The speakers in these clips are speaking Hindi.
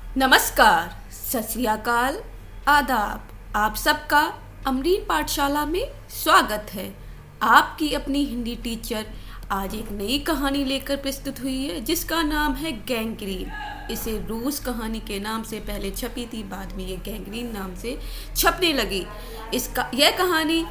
नमस्कार, सत श्री अकाल, आदाब। आप सबका अमरीन पाठशाला में स्वागत है। आपकी अपनी हिंदी टीचर आज एक नई कहानी लेकर प्रस्तुत हुई है जिसका नाम है गैंग्रीन। इसे रूस कहानी के नाम से पहले छपी थी, बाद में ये गैंग्रीन नाम से छपने लगी। यह कहानी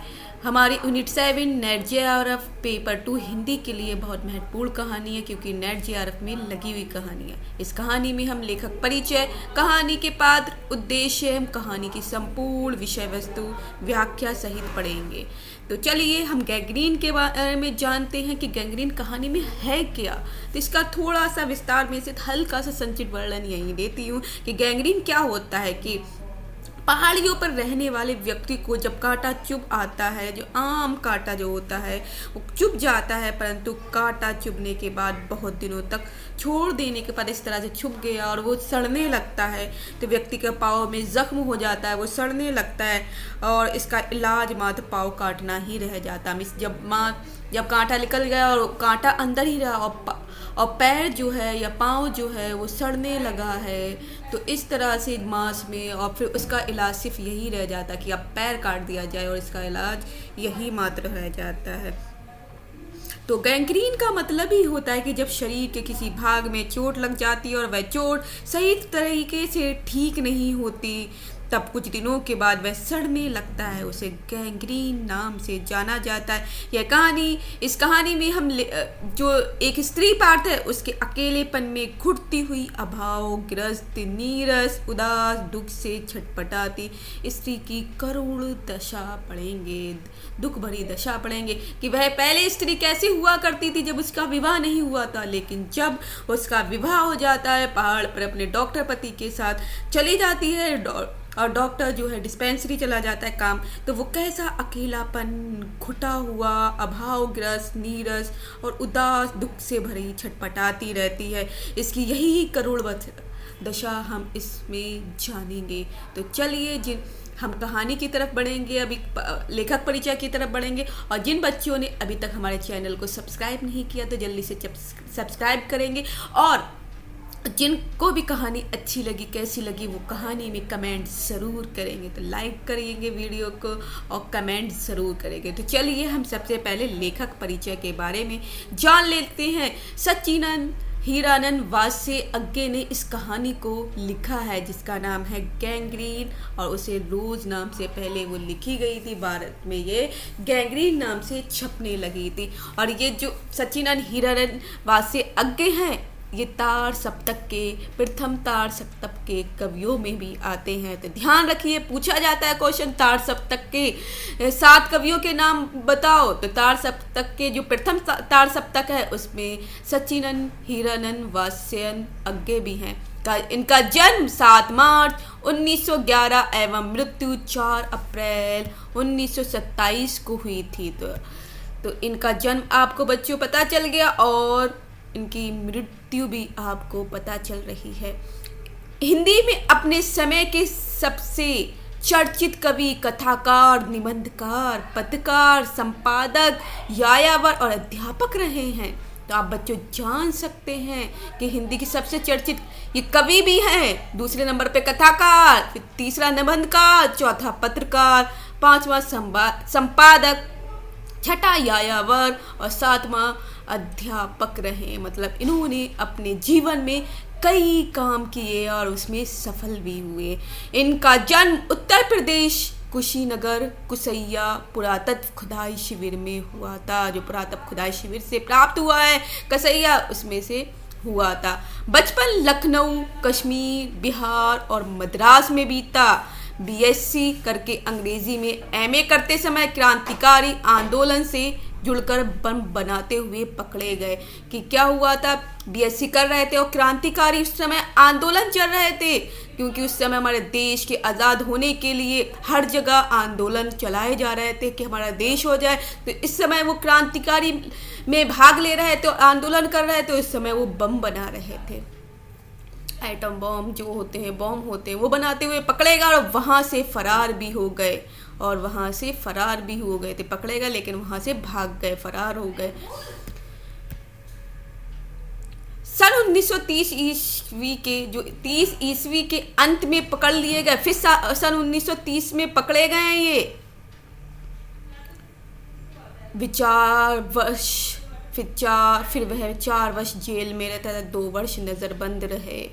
हमारी unit 7 net JRF paper 2 Hindi के लिए बहुत महत्वपूर्ण कहानी है क्योंकि नेट जेआरएफ में लगी हुई कहानी है। इस कहानी में हम लेखक परिचय, कहानी के पात्र, उद्देश्य एवं कहानी की संपूर्ण विषय वस्तु व्याख्या सहित पढ़ेंगे। तो चलिए हम गैंग्रीन के बारे में जानते हैं कि गैंग्रीन कहानी में है क्या। तो इसका थोड़ा सा विस्तार में से हल्का सा संक्षिप्त वर्णन यही देती हूँ कि गैंग्रीन क्या होता है कि पहाड़ियों पर रहने वाले व्यक्ति को जब कांटा चुभ आता है, जो आम कांटा जो होता है वो चुभ जाता है, परंतु कांटा चुभने के बाद बहुत दिनों तक छोड़ देने के बाद इस तरह से चुभ गया और वो सड़ने लगता है, तो व्यक्ति के पाँव में जख्म हो जाता है, वो सड़ने लगता है और इसका इलाज मात्र पाँव काटना ही रह जाता। जब कांटा निकल गया और कांटा अंदर ही रहा और पैर जो है या पाँव जो है वो सड़ने लगा है, तो इस तरह से मांस में और फिर उसका इलाज सिर्फ यही रह जाता कि अब पैर काट दिया जाए और इसका इलाज यही मात्र रह जाता है। तो गैंग्रीन का मतलब ही होता है कि जब शरीर के किसी भाग में चोट लग जाती है और वह चोट सही तरीके से ठीक नहीं होती, तब कुछ दिनों के बाद वह सड़ने लगता है, उसे गैंग्रीन नाम से जाना जाता है। इस कहानी में हम जो एक स्त्री पात्र है उसके अकेलेपन में घुटती हुई अभावग्रस्त, नीरस, उदास, दुख से छटपटाती स्त्री की करुण दशा पढ़ेंगे, दुख भरी दशा पढ़ेंगे कि वह पहले स्त्री कैसे हुआ करती थी जब उसका विवाह नहीं हुआ था, लेकिन जब उसका विवाह हो जाता है पहाड़ पर अपने डॉक्टर पति के साथ चली जाती है और डॉक्टर जो है डिस्पेंसरी चला जाता है काम, तो वो कैसा अकेलापन, घुटा हुआ, अभावग्रस्त, नीरस और उदास, दुख से भरी छटपटाती रहती है। इसकी यही करुण दशा हम इसमें जानेंगे। तो चलिए हम कहानी की तरफ बढ़ेंगे, अभी लेखक परिचय की तरफ बढ़ेंगे। और जिन बच्चों ने अभी तक हमारे चैनल को सब्सक्राइब नहीं किया तो जल्दी से सब्सक्राइब करेंगे, और जिनको भी कहानी अच्छी लगी, कैसी लगी, वो कहानी में कमेंट ज़रूर करेंगे। तो लाइक करेंगे वीडियो को और कमेंट ज़रूर करेंगे। तो चलिए हम सबसे पहले लेखक परिचय के बारे में जान लेते हैं। सच्चिदानंद हीरानंद वास्य अज्ञे ने इस कहानी को लिखा है जिसका नाम है गैंग्रीन, और उसे रोज नाम से पहले वो लिखी गई थी, भारत में ये गैंग्रीन नाम से छपने लगी थी। और ये जो सच्चिदानंद हीरानंद वास्य अज्ञे हैं ये तार सप्तक के, प्रथम तार सप्तक के कवियों में भी आते हैं। तो ध्यान रखिए, पूछा जाता है क्वेश्चन तार सप्तक के 7 कवियों के नाम बताओ, तो तार सप्तक के जो प्रथम तार सप्तक है उसमें सच्चिदानंद हीरानंद वास्य अज्ञे भी हैं। इनका जन्म 7 मार्च 1911 एवं मृत्यु 4 अप्रैल 1927 को हुई थी। तो इनका जन्म आपको बच्चों पता चल गया और इनकी मृत्यु भी आपको पता चल रही है। हिंदी में अपने समय के सबसे चर्चित कवि, कथाकार, निबंधकार, पत्रकार, संपादक, यायावर और अध्यापक रहे हैं। तो आप बच्चों जान सकते हैं कि हिंदी की सबसे चर्चित ये कवि भी हैं, दूसरे नंबर पे कथाकार, फिर तीसरा निबंधकार, चौथा पत्रकार, पांचवा संपादक, छठा यायावर और 7वां अध्यापक रहे। मतलब इन्होंने अपने जीवन में कई काम किए और उसमें सफल भी हुए। इनका जन्म उत्तर प्रदेश कुशीनगर कुसैया पुरातत्व खुदाई शिविर में हुआ था। जो पुरातत्व खुदाई शिविर से प्राप्त हुआ है कसैया, उसमें से हुआ था। बचपन लखनऊ, कश्मीर, बिहार और मद्रास में बीता। बीएससी करके अंग्रेजी में एमए करते समय क्रांतिकारी आंदोलन से जुड़कर बम बनाते हुए पकड़े गए। कि क्या हुआ था, बीएससी कर रहे थे और क्रांतिकारी उस समय आंदोलन चल रहे थे, क्योंकि उस समय हमारे देश के आज़ाद होने के लिए हर जगह आंदोलन चलाए जा रहे थे कि हमारा देश हो जाए। तो इस समय वो क्रांतिकारी में भाग ले रहे थे और आंदोलन कर रहे थे। उस समय वो बम बना रहे थे, एटम बम जो होते हैं, बम होते हैं, वो बनाते हुए पकड़े गए और वहाँ से फरार भी हो गए। थे पकड़े गए लेकिन वहाँ से भाग गए, फरार हो गए। सन सन 1930 ईस्वी के जो 30 ईस्वी के अंत में पकड़ लिए गए, फिर सन 1930 में पकड़े गए हैं ये विचारवश, फिर वह 4 वर्ष जेल में रहता था, 2 वर्ष नजरबंद रहे।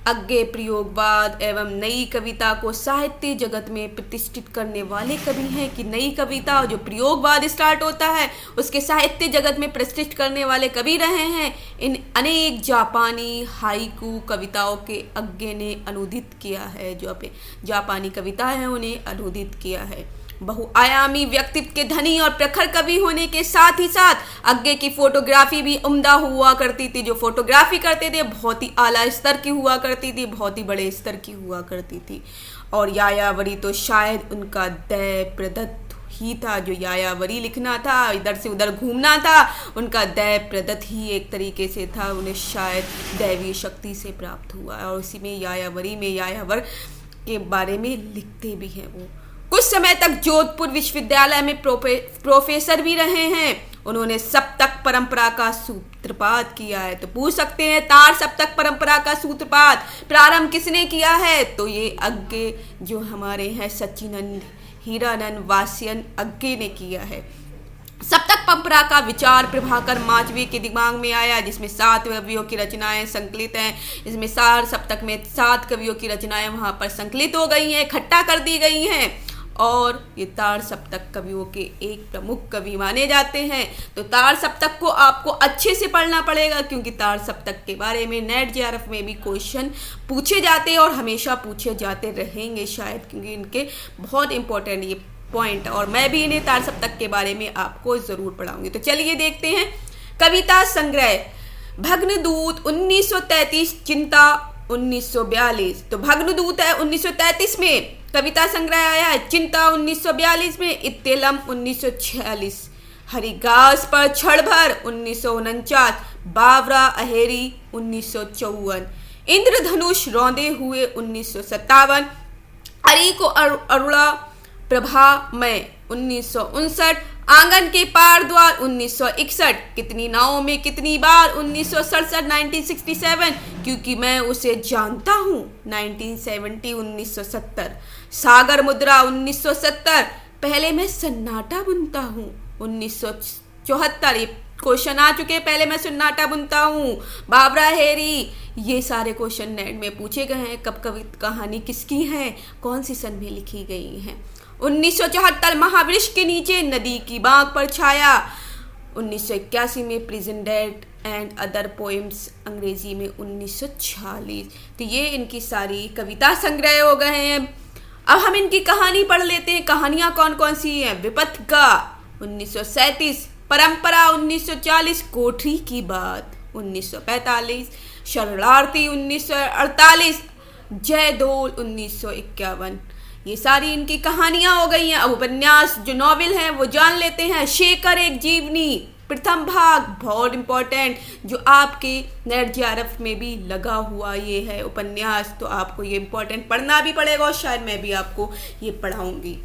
अज्ञे प्रयोगवाद एवं नई कविता को साहित्य जगत में प्रतिष्ठित करने वाले कवि हैं कि नई कविता जो प्रयोगवाद स्टार्ट होता है उसके साहित्य जगत में प्रतिष्ठित करने वाले कवि रहे हैं। इन अनेक जापानी हाइकू कविताओं के अज्ञे ने अनुदित किया है, जो अपने जापानी कविता है उन्हें अनुदित किया है। बहुआयामी व्यक्तित्व के धनी और प्रखर कवि होने के साथ ही साथ अज्ञे की फोटोग्राफी भी उम्दा हुआ करती थी। जो फोटोग्राफी करते थे बहुत ही आला स्तर की हुआ करती थी, बहुत ही बड़े स्तर की हुआ करती थी। और यायावरी तो शायद उनका दैव प्रदत्त ही था। जो यायावरी लिखना था, इधर से उधर घूमना था, उनका दैव प्रदत्त ही एक तरीके से था, उन्हें शायद दैवीय शक्ति से प्राप्त हुआ। और उसी में यायावरी में यायावर के बारे में लिखते भी हैं वो। कुछ समय तक जोधपुर विश्वविद्यालय में प्रोफेसर भी रहे हैं। उन्होंने सप्तक परंपरा का सूत्रपात किया है। तो पूछ सकते हैं तार सप्तक परंपरा का सूत्रपात प्रारंभ किसने किया है? तो ये अज्ञे जो हमारे हैं सच्चिदानंद हीरानंद वास्यन अज्ञे ने किया है। सप्तक परंपरा का विचार प्रभाकर माचवे के दिमाग में आया, जिसमें 7 कवियों की रचनाएं संकलित हैं। इसमें सार सप्तक में 7 कवियों की रचनाएं वहां पर संकलित हो गई हैं, इकट्ठा कर दी गई हैं। और ये तार सप्तक कवियों के एक प्रमुख कवि माने जाते हैं। तो तार सप्तक को आपको अच्छे से पढ़ना पड़ेगा, क्योंकि तार सप्तक के बारे में नेट जेआरएफ में भी क्वेश्चन पूछे जाते हैं और हमेशा पूछे जाते रहेंगे शायद, क्योंकि इनके बहुत इंपॉर्टेंट ये पॉइंट, और मैं भी इन्हें तार सप्तक के बारे में आपको जरूर पढ़ाऊंगी। तो चलिए देखते हैं कविता संग्रह भग्नदूत 1933, चिंता 1942। तो भग्नदूत है 1933 में, कविता संग्रह आया है चिंता 1942 में, इत्तेलम 1946, हरिघास पर क्षण भर 1949, बावरा अहेरी 1954, इंद्रधनुष रौंदे हुए 1957, अरी को अरुणा प्रभा में 1959, आंगन के पार द्वार 1961, कितनी नावों में कितनी बार 1967 1967, क्योंकि मैं उसे जानता हूँ 1970 1970, सागर मुद्रा 1970, पहले मैं सन्नाटा बुनता हूँ 1974, ये क्वेश्चन आ चुके, पहले मैं सन्नाटा बुनता हूँ, बाबरा हेरी, ये सारे क्वेश्चन नेट में पूछे गए हैं। कब कहानी किसकी है, कौन सी सन में लिखी गई है? 1974 महावृक्ष के नीचे नदी की बांक पर छाया, 1981 में prison date and other poems अंग्रेजी में 1946। तो ये इनकी सारी कविता संग्रह हो गए हैं। अब हम इनकी कहानी पढ़ लेते हैं। कहानियां कौन कौन सी हैं? विपत्का 1937, परंपरा 1940, कोठरी की बात 1945, शरणार्थी 1948, जयदोल 1951। ये सारी इनकी कहानियां हो गई हैं। अब उपन्यास जो नॉवेल हैं वो जान लेते हैं। शेखर एक जीवनी प्रथम भाग, बहुत इंपॉर्टेंट, जो आपके नेट जेआरएफ में भी लगा हुआ ये है उपन्यास, तो आपको ये इंपॉर्टेंट पढ़ना भी पड़ेगा और शायद मैं भी आपको ये पढ़ाऊंगी।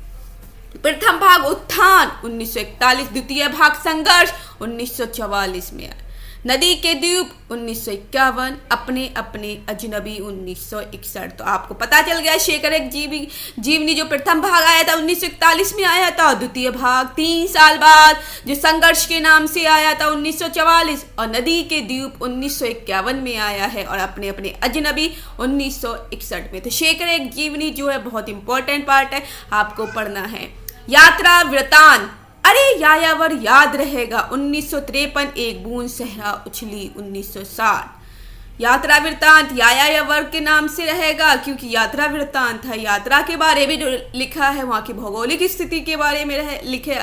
प्रथम भाग उत्थान 1941, द्वितीय भाग संघर्ष 1944 में, नदी के द्वीप 1951, अपने अपने अजनबी 1961। तो आपको पता चल गया शेखर एक जीवनी जो प्रथम भाग आया था 1941 में आया था, द्वितीय भाग 3 साल बाद जो संघर्ष के नाम से आया था 1944, और नदी के द्वीप 1951 में आया है, और अपने अपने अजनबी 1961 में। तो शेखर एक जीवनी जो है बहुत इंपॉर्टेंट पार्ट है, आपको पढ़ना है। यात्रा वृतांत, अरे यायावर याद रहेगा 1953, एक बूंद सहरा उछली 1960। यात्रा वृतांत यायावर के नाम से रहेगा, क्योंकि यात्रा वृतांत है, यात्रा के बारे में जो लिखा है, वहाँ की भौगोलिक स्थिति के बारे में लिखे,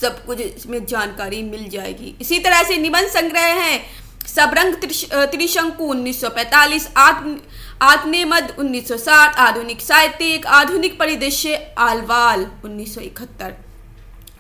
सब कुछ इसमें जानकारी मिल जाएगी। इसी तरह से निबंध संग्रह है सबरंग त्रिशंकु 1945, आत्मेमद 1960, आधुनिक साहित्य एक आधुनिक परिदृश्य आलवाल 1971,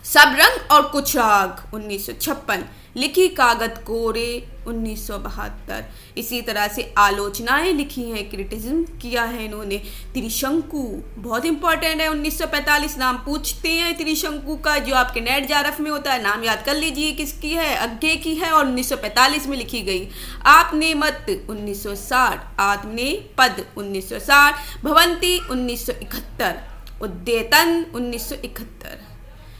सब रंग और कुछ राग 1956, लिखी कागज कोरे 1972। इसी तरह से आलोचनाएं लिखी हैं, क्रिटिसिज्म किया है इन्होंने। त्रिशंकु बहुत इंपॉर्टेंट है, 1945 नाम पूछते हैं त्रिशंकु का, जो आपके नेट जारफ में होता है, नाम याद कर लीजिए किसकी है, अज्ञे की है और 1945 में लिखी गई। आपने मत 1960, आत्मने पद 1960, भवंती 1971, उद्यतन 1971।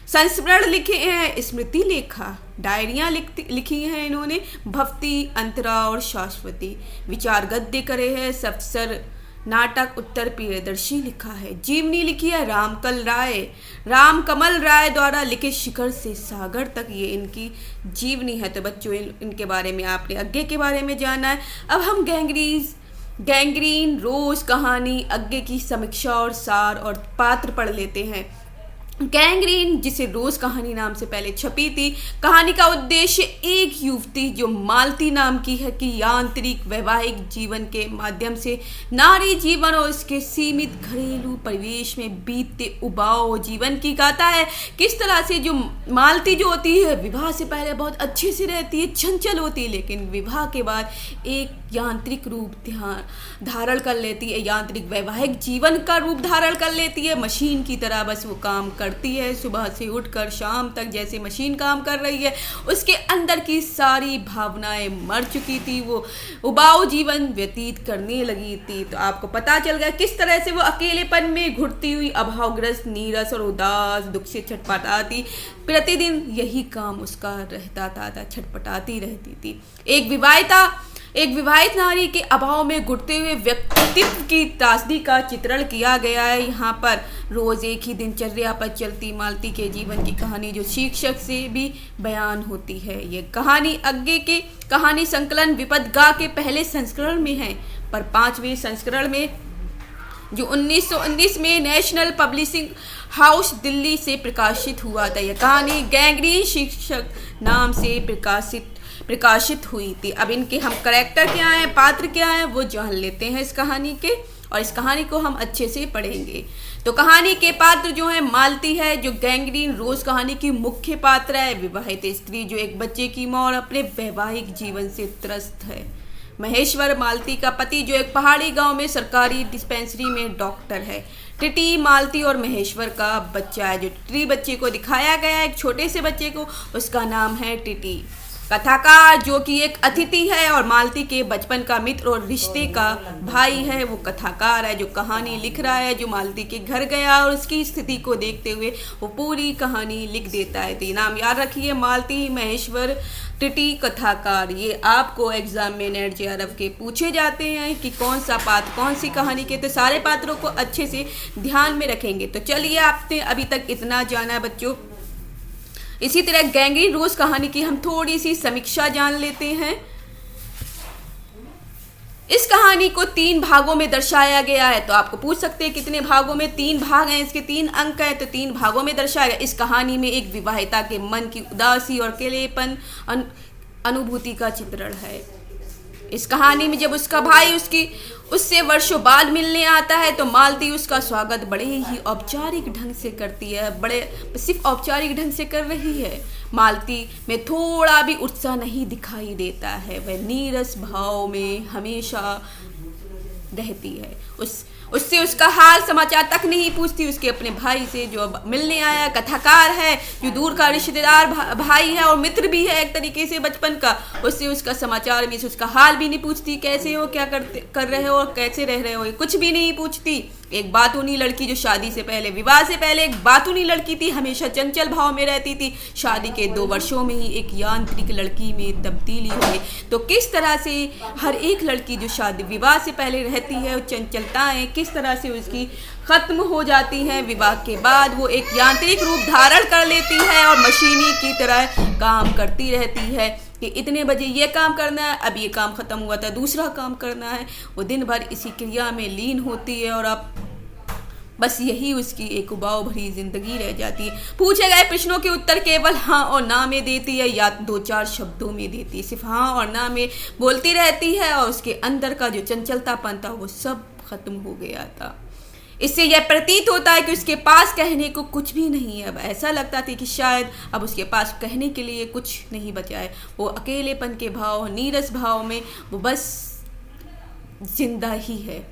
संस्मरण लिखे हैं, स्मृति लेखा, डायरियां लिखी हैं इन्होंने, भक्ति, अंतरा और शाश्वती। विचार गद्य करे हैं, सप्सर नाटक उत्तर प्रियदर्शी लिखा है। जीवनी लिखी है रामकमल राय द्वारा लिखे शिखर से सागर तक, ये इनकी जीवनी है। तो बच्चों इनके बारे में आपने अज्ञे के बारे में जाना है। अब हम गैंग्रीन रोज कहानी अज्ञे की समीक्षा और सार और पात्र पढ़ लेते हैं। गैंग्रीन, जिसे रोज कहानी नाम से पहले छपी थी, कहानी का उद्देश्य एक युवती जो मालती नाम की है कि यांत्रिक वैवाहिक जीवन के माध्यम से नारी जीवन और उसके सीमित घरेलू परिवेश में बीतते उबाऊ जीवन की गाथा है। किस तरह से जो मालती जो होती है विवाह से पहले बहुत अच्छे से रहती है, चंचल होती है, लेकिन विवाह के बाद एक यांत्रिक रूप धारण कर लेती है, यांत्रिक वैवाहिक जीवन का रूप धारण कर लेती है। मशीन की तरह बस वो काम करती है, सुबह से उठकर शाम तक जैसे मशीन काम कर रही है। उसके अंदर की सारी भावनाएं मर चुकी थी, वो उबाऊ जीवन व्यतीत करने लगी थी। तो आपको पता चल गया किस तरह से वो अकेलेपन में घुटती हुई अभावग्रस्त, नीरस और उदास दुख से छटपटाती, प्रतिदिन यही काम उसका रहता था, छटपटाती रहती थी। एक विवाहित नारी के अभाव में घुटते हुए व्यक्तित्व की त्रासदी का चित्रण किया गया है। यहाँ पर रोज एक ही दिनचर्या पर चलती मालती के जीवन की कहानी जो शीर्षक से भी बयान होती है। ये कहानी अज्ञे के कहानी संकलन विपदगा के पहले संस्करण में है, पर 5वें संस्करण में जो 1919 में नेशनल पब्लिशिंग हाउस दिल्ली से प्रकाशित हुआ था। यह कहानी गैंग्रीन शीर्षक नाम से प्रकाशित हुई थी। अब इनके हम करैक्टर क्या हैं, पात्र क्या हैं, वो जान लेते हैं इस कहानी के, और इस कहानी को हम अच्छे से पढ़ेंगे। तो कहानी के पात्र जो है, मालती है जो गैंग्रीन रोज कहानी की मुख्य पात्र है, विवाहित स्त्री जो एक बच्चे की मां और अपने वैवाहिक जीवन से त्रस्त है। महेश्वर मालती का पति जो एक पहाड़ी गांव में सरकारी डिस्पेंसरी में डॉक्टर है। टिटी मालती और महेश्वर का बच्चा है। जो टिटी बच्चे को दिखाया गया है, एक छोटे से बच्चे को, उसका नाम है टिटी। कथाकार जो कि एक अतिथि है और मालती के बचपन का मित्र और रिश्ते का भाई है, वो कथाकार है जो कहानी लिख रहा है, जो मालती के घर गया और उसकी स्थिति को देखते हुए वो पूरी कहानी लिख देता है। तो ये नाम याद रखिए, मालती, महेश्वर, टिटी, कथाकार। ये आपको एग्जाम में नेट जेआरएफ के पूछे जाते हैं कि कौन सा पात्र कौन सी कहानी के, तो सारे पात्रों को अच्छे से ध्यान में रखेंगे। तो चलिए, आपने अभी तक इतना जाना है बच्चों। इसी तरह गैंग्रीन रोज कहानी की हम थोड़ी सी समीक्षा जान लेते हैं। इस कहानी को 3 भागों में दर्शाया गया है। तो आपको पूछ सकते हैं कितने भागों में, 3 भाग हैं, इसके 3 अंक हैं, तो 3 भागों में दर्शाया गया। इस कहानी में एक विवाहिता के मन की उदासी और अकेलेपन अनुभूति का चित्रण है। इस कहानी में जब उसका भाई उससे वर्षों बाद मिलने आता है तो मालती उसका स्वागत बड़े ही औपचारिक ढंग से करती है, सिर्फ औपचारिक ढंग से कर रही है। मालती में थोड़ा भी उत्साह नहीं दिखाई देता है, वह नीरस भाव में हमेशा रहती है। उससे उसका हाल समाचार तक नहीं पूछती। उसके अपने भाई से जो अब मिलने आया, कथाकार है, जो दूर का रिश्तेदार भाई है और मित्र भी है एक तरीके से बचपन का, उससे उसका समाचार भी, उसका हाल भी नहीं पूछती। कैसे हो, क्या कर रहे हो और कैसे रह रहे हो, कुछ भी नहीं पूछती। एक बातूनी लड़की जो शादी से पहले, विवाह से पहले एक बातूनी लड़की थी, हमेशा चंचल भाव में रहती थी, शादी के 2 वर्षों में ही एक यांत्रिक लड़की में तब्दीली हो गई। तो किस तरह से हर एक लड़की जो शादी विवाह से पहले रहती है, चंचलताएं किस तरह से उसकी खत्म हो जाती हैं, विवाह के बाद वो एक यांत्रिक रूप धारण कर लेती है और मशीनी की तरह काम करती रहती है कि इतने बजे ये काम करना है, अब ये काम खत्म हुआ था, दूसरा काम करना है। वो दिन भर इसी क्रिया में लीन होती है और अब बस यही उसकी एक उबाऊ भरी जिंदगी रह जाती है। पूछे गए प्रश्नों के उत्तर केवल हाँ और ना में देती है या 2-4 शब्दों में देती है, सिर्फ हाँ और ना में बोलती रहती है और उसके अंदर का जो चंचलतापन था वो सब खत्म हो गया था। इससे यह प्रतीत होता है कि उसके पास कहने को कुछ भी नहीं है। अब ऐसा लगता था कि शायद अब उसके पास कहने के लिए कुछ नहीं बचा है। वो अकेलेपन के भाव, नीरस भाव में वो बस जिंदा ही है।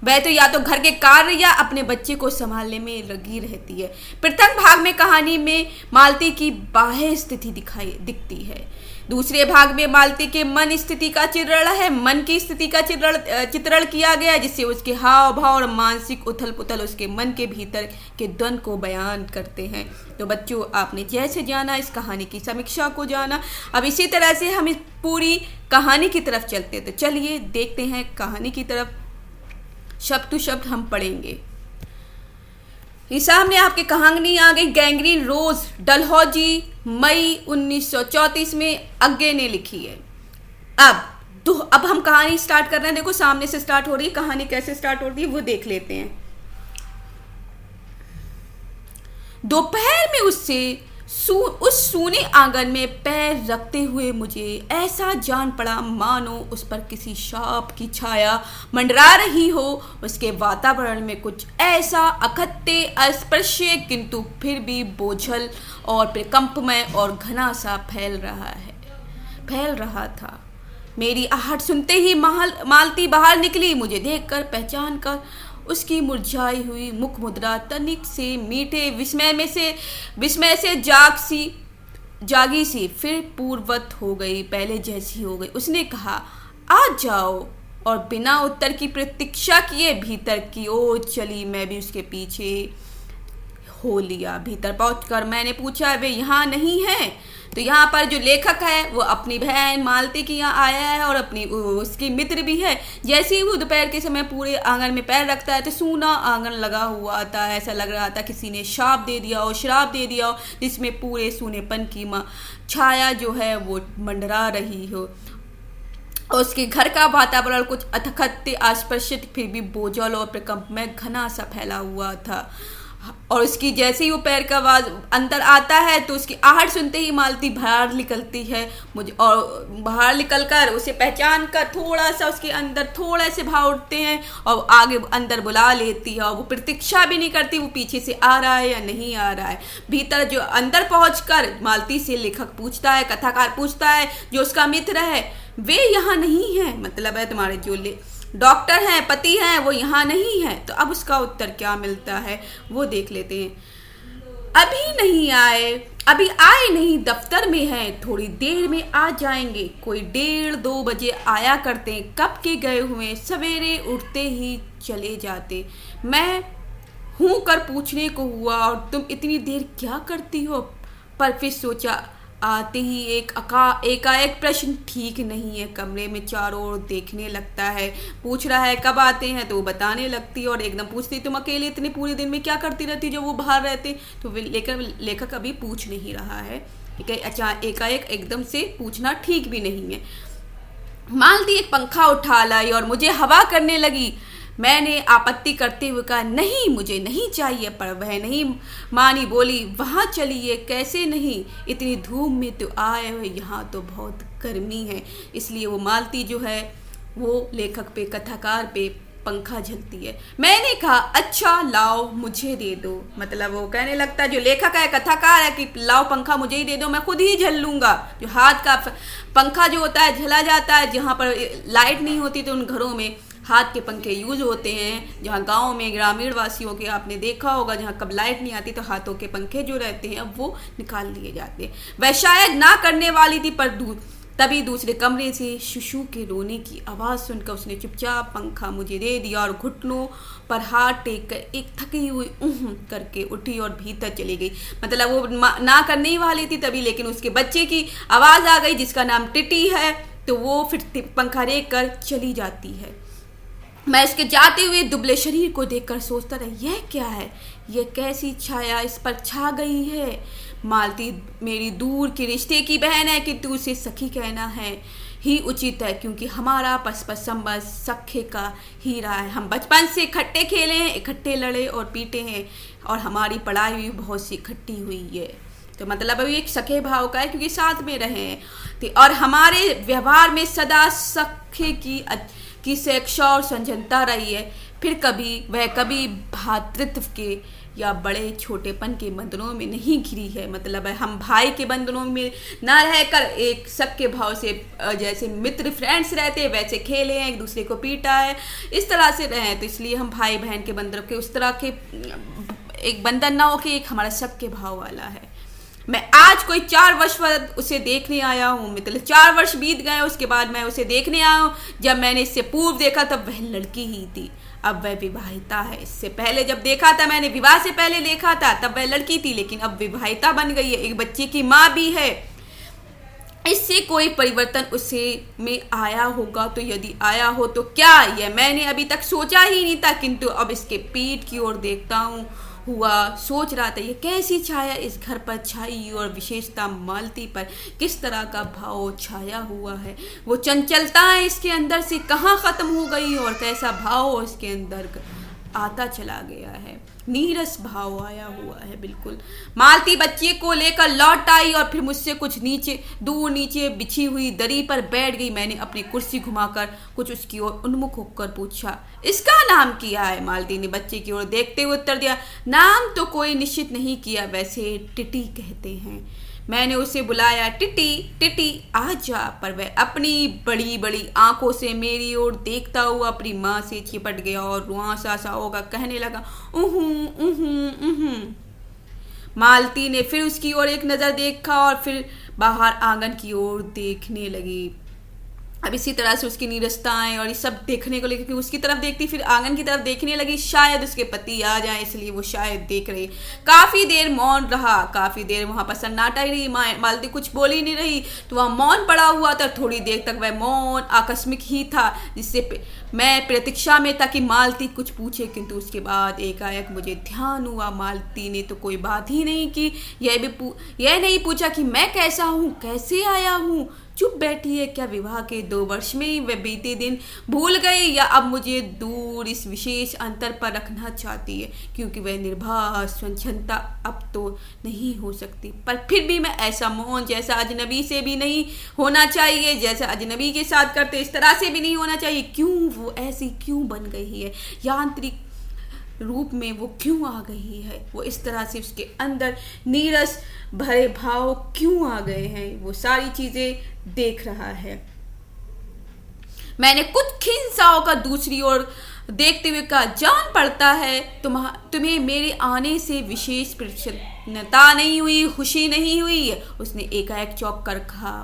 वह तो या तो घर के कार्य या अपने बच्चे को संभालने में लगी रहती है। प्रथम भाग में कहानी में मालती की बाह्य स्थिति दिखती है। दूसरे भाग में मालती के मन स्थिति का चित्रण है। मन की स्थिति का चित्रण किया गया, जिससे उसके हाव भाव और मानसिक उथल पुथल उसके मन के भीतर के द्वंद्व को बयान करते हैं। तो बच्चों, आपने जैसे जाना इस कहानी की समीक्षा को जाना, अब इसी तरह से हम इस पूरी कहानी की तरफ चलते हैं। तो चलिए देखते हैं कहानी की तरफ। शब्द टू शब्द हम पढ़ेंगे। ये सामने आपके कहानी आ गई। गैंग्रीन रोज डलहौजी, मई 1934 में अज्ञे ने लिखी है। अब हम कहानी स्टार्ट कर रहे हैं। देखो सामने से स्टार्ट हो रही है कहानी। कैसे स्टार्ट हो रही है वो देख लेते हैं। दोपहर में उस सूने आंगन में पैर रखते हुए मुझे ऐसा जान पड़ा मानो उस पर किसी शाप की छाया मंडरा रही हो। उसके वातावरण में कुछ ऐसा अखत्य, अस्पृश्य किंतु फिर भी बोझल और प्रकंपमय और घना सा फैल रहा था। मेरी आहट सुनते ही मालती बाहर निकली। मुझे देखकर, पहचान कर उसकी मुरझाई हुई मुख मुद्रा तनिक से मीठे विस्मय से जागी सी फिर पूर्ववत हो गई, पहले जैसी हो गई। उसने कहा, आ जाओ, और बिना उत्तर की प्रतीक्षा किए भीतर की ओर चली। मैं भी उसके पीछे हो लिया। भीतर पहुंचकर मैंने पूछा, वे यहाँ नहीं है? तो यहाँ पर जो लेखक है वो अपनी बहन मालती की यहाँ आया है और उसकी मित्र भी है। जैसे ही वो दोपहर के समय पूरे आंगन में पैर रखता है तो सूना आंगन लगा हुआ था। ऐसा लग रहा था किसी ने श्राप दे दिया हो, जिसमें पूरे सूनेपन की छाया जो है वो मंडरा रही हो। उसके घर का वातावरण कुछ अथखत्य, अस्पृश्य फिर भी बोझल और प्रकंप में घना सा फैला हुआ था। और उसकी जैसे ही वो पैर का आवाज अंदर आता है तो उसकी आहट सुनते ही मालती बाहर निकलती है। मुझे और बाहर निकलकर उसे पहचान कर थोड़ा सा उसके अंदर थोड़े से भाव उठते हैं और आगे अंदर बुला लेती है। और वो प्रतीक्षा भी नहीं करती वो पीछे से आ रहा है या नहीं आ रहा है। भीतर जो अंदर पहुंचकर मालती से लेखक पूछता है, कथाकार पूछता है, जो उसका मित्र है, वे यहाँ नहीं है? मतलब है तुम्हारे जो डॉक्टर हैं, पति हैं, वो यहाँ नहीं है। तो अब उसका उत्तर क्या मिलता है वो देख लेते हैं। अभी आए नहीं, दफ्तर में हैं, थोड़ी देर में आ जाएंगे। कोई 1:30-2 बजे आया करते, कब के गए हुए, सवेरे उठते ही चले जाते। मैं हूँ कर पूछने को हुआ, और तुम इतनी देर क्या करती हो? पर फिर सोचा, आते ही एकाएक प्रश्न ठीक नहीं है। कमरे में चारों ओर देखने लगता है, पूछ रहा है कब आते हैं, तो वो बताने लगती है और एकदम पूछती, तुम अकेले इतने पूरे दिन में क्या करती रहती जब वो बाहर रहते? तो लेखक अभी पूछ नहीं रहा है। एकाएक एकदम से पूछना ठीक भी नहीं है। मालती एक पंखा उठा लाई और मुझे हवा करने लगी। मैंने आपत्ति करते हुए कहा, नहीं, मुझे नहीं चाहिए, पर वह नहीं मानी। बोली, वहाँ चलिए। कैसे नहीं? इतनी धूप में तो आए हुए, यहाँ तो बहुत गर्मी है। इसलिए वो मालती जो है वो लेखक पे, कथाकार पे पंखा झलती है। मैंने कहा, अच्छा लाओ मुझे दे दो। मतलब वो कहने लगता है, जो लेखक है, कथाकार है, कि लाओ पंखा मुझे ही दे दो, मैं खुद ही झल लूँगा। जो हाथ का पंखा जो होता है झला जाता है, जहाँ पर लाइट नहीं होती तो उन घरों में हाथ के पंखे यूज होते हैं। जहाँ गांव में ग्रामीण वासियों के आपने देखा होगा, जहाँ कब लाइट नहीं आती तो हाथों के पंखे जो रहते हैं वो निकाल लिए जाते हैं। वह शायद ना करने वाली थी, पर तभी दूसरे कमरे से शुशु के रोने की आवाज़ सुनकर उसने चुपचाप पंखा मुझे दे दिया और घुटनों पर हाथ टेक कर एक थकी हुई करके उठी और भीतर चली गई। मतलब वो ना करने ही वाली थी तभी, लेकिन उसके बच्चे की आवाज़ आ गई जिसका नाम टिटी है, तो वो फिर पंखा देख कर चली जाती है। मैं इसके जाते हुए दुबले शरीर को देखकर सोचता रहा, यह क्या है? यह कैसी छाया इस पर छा गई है? मालती मेरी दूर के रिश्ते की बहन है, कि तू उसे सखी कहना है ही उचित है, क्योंकि हमारा परस्पर संबंध सख्य का ही रहा है। हम बचपन से इकट्ठे खेले हैं, इकट्ठे लड़े और पीटे हैं, और हमारी पढ़ाई भी बहुत सी इकट्ठी हुई है। तो मतलब अभी एक सखे भाव का है, क्योंकि साथ में रहे हैं। और हमारे व्यवहार में सदा सख्य की शिक्षा और संजनता रही है। फिर कभी भ्रातृत्व के या बड़े छोटेपन के बंधनों में नहीं घिरी है। मतलब है हम भाई के बंधनों में ना रहकर एक सबके भाव से जैसे मित्र फ्रेंड्स रहते हैं वैसे खेले हैं, एक दूसरे को पीटा है, इस तरह से रहे हैं। तो इसलिए हम भाई बहन के बंधनों के उस तरह के एक बंधन ना हो कि एक हमारा सबके भाव वाला है। मैं आज कोई 4 वर्ष बाद उसे देखने आया हूँ, मतलब 4 वर्ष बीत गए उसके बाद मैं उसे देखने आया हूँ। जब मैंने इससे पूर्व देखा तब वह लड़की ही थी, अब वह विवाहिता है। इससे पहले जब देखा था, मैंने विवाह से पहले देखा था, तब वह लड़की थी, लेकिन अब विवाहिता बन गई है, एक बच्चे की माँ भी है। इससे कोई परिवर्तन उसे में आया होगा तो यदि आया हो तो क्या, यह मैंने अभी तक सोचा ही नहीं था। किंतु अब इसके पीठ की ओर देखता हूँ सोच रहा था ये कैसी छाया इस घर पर छाई, और विशेषता मालती पर किस तरह का भाव छाया हुआ है। वो चंचलता है इसके अंदर से कहाँ खत्म हो गई और कैसा भाव इसके अंदर आता चला गया है। नीरस भाव आया हुआ है बिल्कुल। मालती बच्चे को लेकर लौट आई और फिर मुझसे कुछ दूर नीचे बिछी हुई दरी पर बैठ गई। मैंने अपनी कुर्सी घुमाकर कुछ उसकी ओर उन्मुख होकर पूछा, इसका नाम क्या है? मालती ने बच्चे की ओर देखते हुए उत्तर दिया, नाम तो कोई निश्चित नहीं किया, वैसे टिटी कहते हैं। मैंने उसे बुलाया, टिटी टिटी आ जा, पर वह अपनी बड़ी बड़ी आंखों से मेरी ओर देखता हुआ अपनी माँ से चिपट गया और रुआंसा सा होगा कहने लगा, उहूं उहूं उहूं। मालती ने फिर उसकी ओर एक नज़र देखा और फिर बाहर आंगन की ओर देखने लगी। अब इसी तरह से उसकी नीरसताएं और ये सब देखने को लेकर उसकी तरफ देखती, फिर आंगन की तरफ देखने लगी, शायद उसके पति आ जाए इसलिए वो शायद देख रही। काफ़ी देर मौन रहा, काफ़ी देर वहाँ पर सन्नाटा ही रही। मालती कुछ बोल ही नहीं रही, तो वहाँ मौन पड़ा हुआ था। थोड़ी देर तक वह मौन आकस्मिक ही था, जिससे मैं प्रतीक्षा में था कि मालती कुछ पूछे, किंतु उसके बाद एकाएक मुझे ध्यान हुआ मालती ने तो कोई बात ही नहीं की। यह नहीं पूछा कि मैं कैसा हूँ, कैसे आया हूँ, चुप बैठी है। क्या विवाह के 2 वर्ष में ही वह बीते दिन भूल गई, या अब मुझे दूर इस विशेष अंतर पर रखना चाहती है, क्योंकि वह निर्भय स्वच्छंदता अब तो नहीं हो सकती। पर फिर भी मैं ऐसा मौन जैसा अजनबी से भी नहीं होना चाहिए, जैसा अजनबी के साथ करते इस तरह से भी नहीं होना चाहिए। क्यों वो ऐसी क्यों बन गई है, यांत्रिक रूप में वो क्यों आ गई है, वो इस तरह से उसके अंदर नीरस भरे भाव क्यों आ गए हैं, वो सारी चीजें देख रहा है। मैंने कुछ खिन्न सा होकर दूसरी ओर देखते हुए कहा, जान पड़ता है तुम्हें मेरे आने से विशेष प्रसन्नता नहीं हुई, खुशी नहीं हुई है। उसने एकाएक चौंक कर कहा,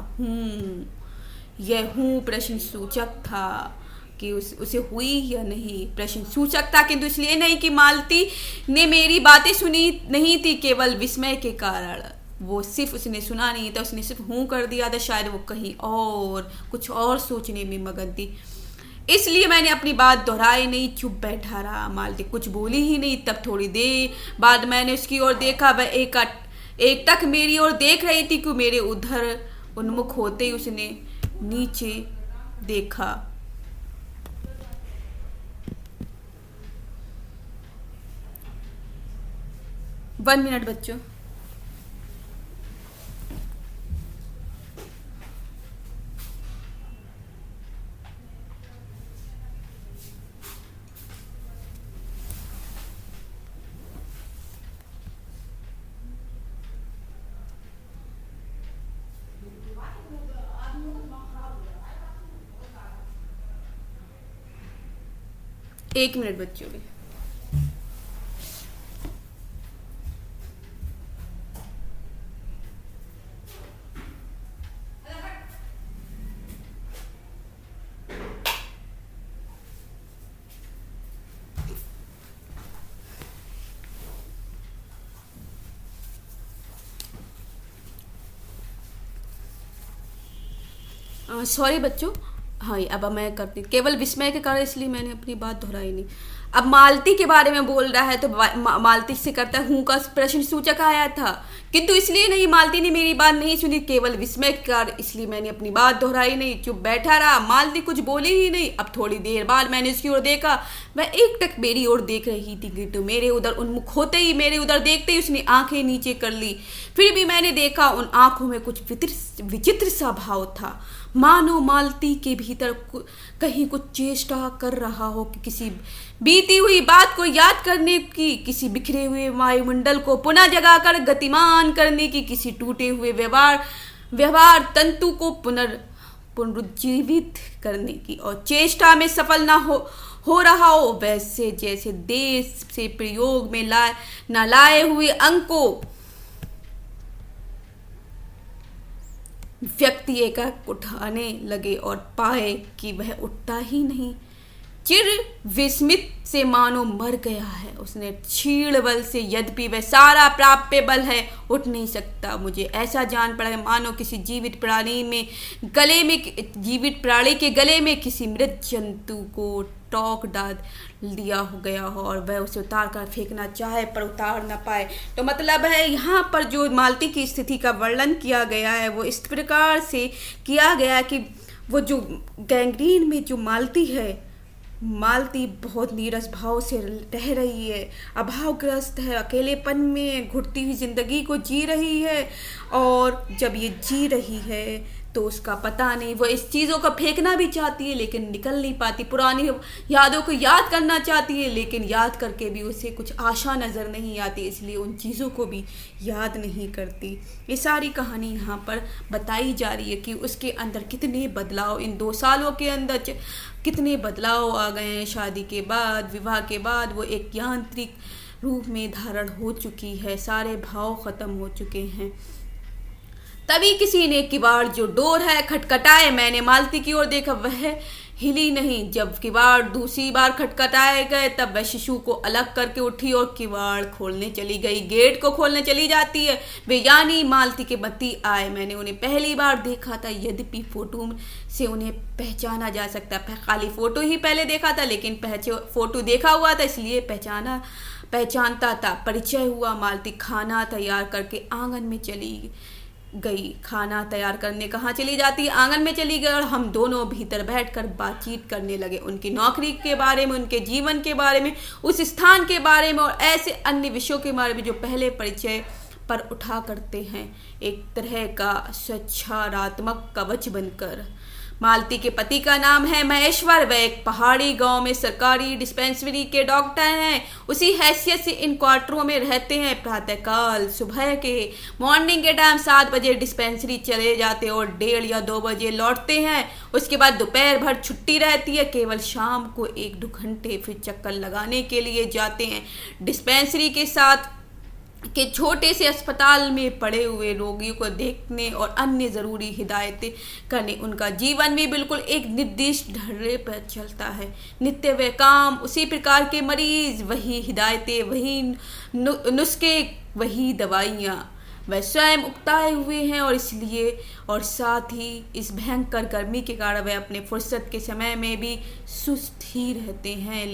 यह प्रश्न सूचक था कि उसे हुई या नहीं। प्रश्न सूचक था, किंतु इसलिए नहीं कि मालती ने मेरी बातें सुनी नहीं थी, केवल विस्मय के कारण। वो सिर्फ उसने सुना नहीं था, उसने सिर्फ हूँ कर दिया था। शायद वो कहीं और कुछ और सोचने में मगन थी, इसलिए मैंने अपनी बात दोहराई नहीं, चुप बैठा रहा। मालती कुछ बोली ही नहीं। तब थोड़ी देर बाद मैंने उसकी ओर देखा, वह एक टक मेरी ओर देख रही थी कि मेरे उधर उन्मुख होते ही उसने नीचे देखा। 1 मिनट बच्चों। एक मिनट बच्चों भी। सॉरी बच्चों, हाँ अब मैं करती, केवल विस्मय के कारण इसलिए मैंने अपनी बात दोहराई नहीं। अब मालती के बारे में बोल रहा है तो मालती से करता हूँ का प्रश्न सूचक आया था, किंतु इसलिए नहीं, मालती ने मेरी बात नहीं सुनी, केवल विस्मय के कारण, इसलिए मैंने अपनी बात दोहराई नहीं, चुप बैठा रहा। मालती कुछ बोली ही नहीं। अब थोड़ी देर बाद मैंने उसकी ओर देखा, वह एक टक मेरी ओर देख रही थी, किंतु मेरे उधर उन्मुख होते ही, मेरे उधर देखते ही उसने आंखें नीचे कर ली। फिर भी मैंने देखा उन आंखों में कुछ विचित्र सा भाव था, मानो मालती के भीतर कहीं कुछ चेष्टा कर रहा हो कि किसी बीती हुई बात को याद करने की, किसी बिखरे हुए वायुमंडल को पुनः जगाकर गतिमान करने की, किसी टूटे हुए व्यवहार तंतु को पुनरुज्जीवित करने की, और चेष्टा में सफल ना हो रहा हो, वैसे जैसे देश से प्रयोग में लाए हुए अंक को व्यक्ति एकाएक उठाने लगे और पाए कि वह उठता ही नहीं। चिर विस्मित से मानो मर गया है उसने क्षीण बल से, यद्यपि वह सारा प्राप्य बल है, उठ नहीं सकता। मुझे ऐसा जान पड़ा है मानो किसी जीवित प्राणी के गले में किसी मृत जंतु को टोक डाल दिया हो गया हो और वह उसे उतार कर फेंकना चाहे पर उतार न पाए। तो मतलब है यहाँ पर जो मालती की स्थिति का वर्णन किया गया है वो इस प्रकार से किया गया कि वो जो गैंग्रीन में जो मालती है, मालती बहुत नीरस भाव से रह रही है, अभावग्रस्त है, अकेलेपन में घुटती हुई जिंदगी को जी रही है। और जब ये जी रही है तो उसका पता नहीं, वो इस चीज़ों को फेंकना भी चाहती है लेकिन निकल नहीं पाती, पुरानी यादों को याद करना चाहती है लेकिन याद करके भी उसे कुछ आशा नज़र नहीं आती, इसलिए उन चीज़ों को भी याद नहीं करती। ये सारी कहानी यहाँ पर बताई जा रही है कि उसके अंदर कितने बदलाव, इन 2 सालों के अंदर कितने बदलाव आ गए हैं। शादी के बाद, विवाह के बाद वो एक यांत्रिक रूप में धारण हो चुकी है, सारे भाव खत्म हो चुके हैं। तभी किसी ने किवाड़ जो डोर है खटखटाए। मैंने मालती की ओर देखा, वह हिली नहीं। जब किवाड़ दूसरी बार खटखटाए गए तब वह शिशु को अलग करके उठी और किवाड़ खोलने चली गई, गेट को खोलने चली जाती है। वे यानी मालती के पति आए। मैंने उन्हें पहली बार देखा था, यद्यपि फोटो से उन्हें पहचाना जा सकता है। खाली फोटो ही पहले देखा था लेकिन फोटो देखा हुआ था इसलिए पहचानता था। परिचय हुआ। मालती खाना तैयार करके आंगन में चली गई। खाना तैयार करने कहाँ चली जाती है, आंगन में चली गई और हम दोनों भीतर बैठकर बातचीत करने लगे, उनकी नौकरी के बारे में, उनके जीवन के बारे में, उस स्थान के बारे में और ऐसे अन्य विषयों के बारे में जो पहले परिचय पर उठा करते हैं, एक तरह का स्वच्छारात्मक कवच बनकर। मालती के पति का नाम है महेश्वर। वह एक पहाड़ी गांव में सरकारी डिस्पेंसरी के डॉक्टर हैं। उसी हैसियत से इन क्वार्टरों में रहते हैं। प्रातःकाल सुबह के मॉर्निंग के टाइम 7 बजे डिस्पेंसरी चले जाते और 1:30 या 2 बजे लौटते हैं। उसके बाद दोपहर भर छुट्टी रहती है। केवल शाम को 1-2 घंटे फिर चक्कर लगाने के लिए जाते हैं। डिस्पेंसरी के साथ के छोटे से अस्पताल में पड़े हुए रोगियों को देखने और अन्य ज़रूरी हिदायतें करने। उनका जीवन भी बिल्कुल एक निर्दिष्ट ढर्रे पर चलता है। नित्य वे काम, उसी प्रकार के मरीज, वही हिदायतें, वही नुस्खे, वही दवाइयाँ। वह स्वयं उकताए हुए हैं और इसलिए और साथ ही इस भयंकर गर्मी के कारण वह अपने फुर्सत के समय में भी सुस्त ही रहते हैं,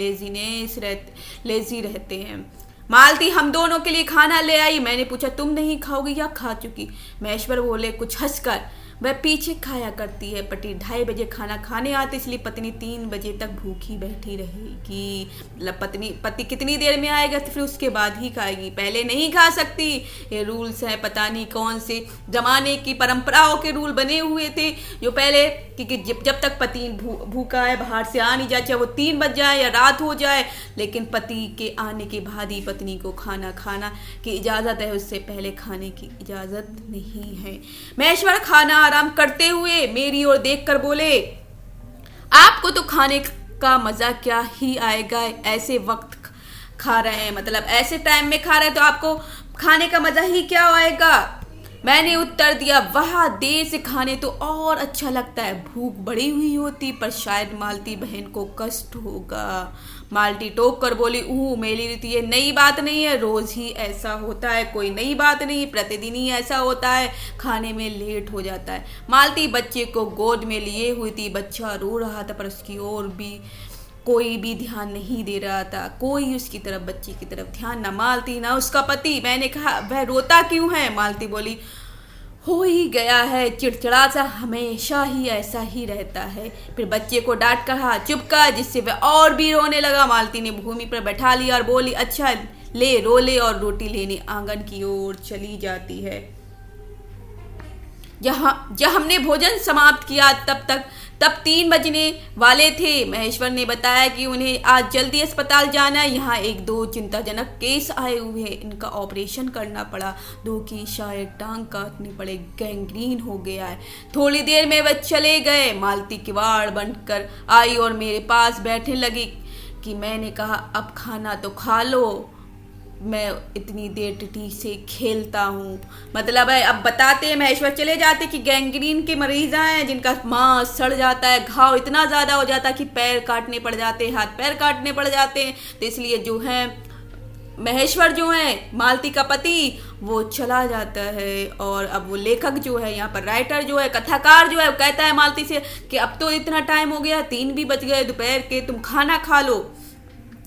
लेजी रहते हैं। मालती हम दोनों के लिए खाना ले आई। मैंने पूछा, तुम नहीं खाओगी या खा चुकी? महेश्वर बोले कुछ हंसकर, वह पीछे खाया करती है। पति 2:30 बजे खाना खाने आते, इसलिए पत्नी 3 बजे तक भूखी बैठी रहेगी। मतलब पति कितनी देर में आएगा तो फिर उसके बाद ही खाएगी, पहले नहीं खा सकती। ये रूल्स हैं, पता नहीं कौन से जमाने की परंपराओं के रूल बने हुए थे जो पहले, क्योंकि जब तक पति भूखा है, बाहर से आ नहीं जाए, चाहे वो 3 बज जाए या रात हो जाए, लेकिन पति के आने के बाद ही पत्नी को खाना की इजाज़त है, उससे पहले खाने की इजाज़त नहीं है। महेश्वर खाना आराम करते हुए मेरी ओर देखकर बोले, आपको तो खाने का मजा क्या ही आएगा, ऐसे वक्त खा रहे हैं, मतलब ऐसे टाइम में खा रहे हैं तो आपको खाने का मजा ही क्या आएगा? मैंने उत्तर दिया, वहाँ देर से खाने तो और अच्छा लगता है। भूख बढ़ी हुई होती पर शायद मालती बहन को कष्ट होगा। मालती टोक कर बोली, मेरी रीति ये नई बात नहीं है, रोज ही ऐसा होता है, कोई नई बात नहीं, प्रतिदिन ही ऐसा होता है, खाने में लेट हो जाता है। मालती बच्चे को गोद में लिए हुई थी। बच्चा रो रहा था पर उसकी ओर भी कोई भी ध्यान नहीं दे रहा था, कोई उसकी तरफ, बच्चे की तरफ ध्यान, ना मालती ना उसका पति। मैंने कहा, वह रोता क्यों है? मालती बोली, हो ही गया है, चिड़चिड़ा सा हमेशा ही ऐसा ही रहता है। फिर बच्चे को डांट कहा, चुप कर, जिससे वह और भी रोने लगा। मालती ने भूमि पर बैठा लिया और बोली, अच्छा ले, रो ले, और रोटी लेने आंगन की ओर चली जाती है। जब हमने भोजन समाप्त किया तब 3 बजने वाले थे। महेश्वर ने बताया कि उन्हें आज जल्दी अस्पताल जाना है। यहाँ एक दो चिंताजनक केस आए हुए हैं, इनका ऑपरेशन करना पड़ा, 2 की शायद टांग काटनी पड़े, गैंग्रीन हो गया है। थोड़ी देर में वह चले गए। मालती किवाड़ बंद कर आई और मेरे पास बैठने लगी कि मैंने कहा अब खाना तो खा लो, मैं इतनी देर टिटी से खेलता हूँ। मतलब है, अब बताते हैं महेश्वर चले जाते कि गैंग्रीन के मरीज हैं जिनका मांस सड़ जाता है, घाव इतना ज़्यादा हो जाता है कि पैर काटने पड़ जाते हैं, हाथ पैर काटने पड़ जाते हैं। तो इसलिए जो है महेश्वर जो है मालती का पति वो चला जाता है। और अब वो लेखक जो है, यहाँ पर राइटर जो है, कथाकार जो है, वो कहता है मालती से कि अब तो इतना टाइम हो गया, 3 भी बज गए दोपहर के, तुम खाना खा लो,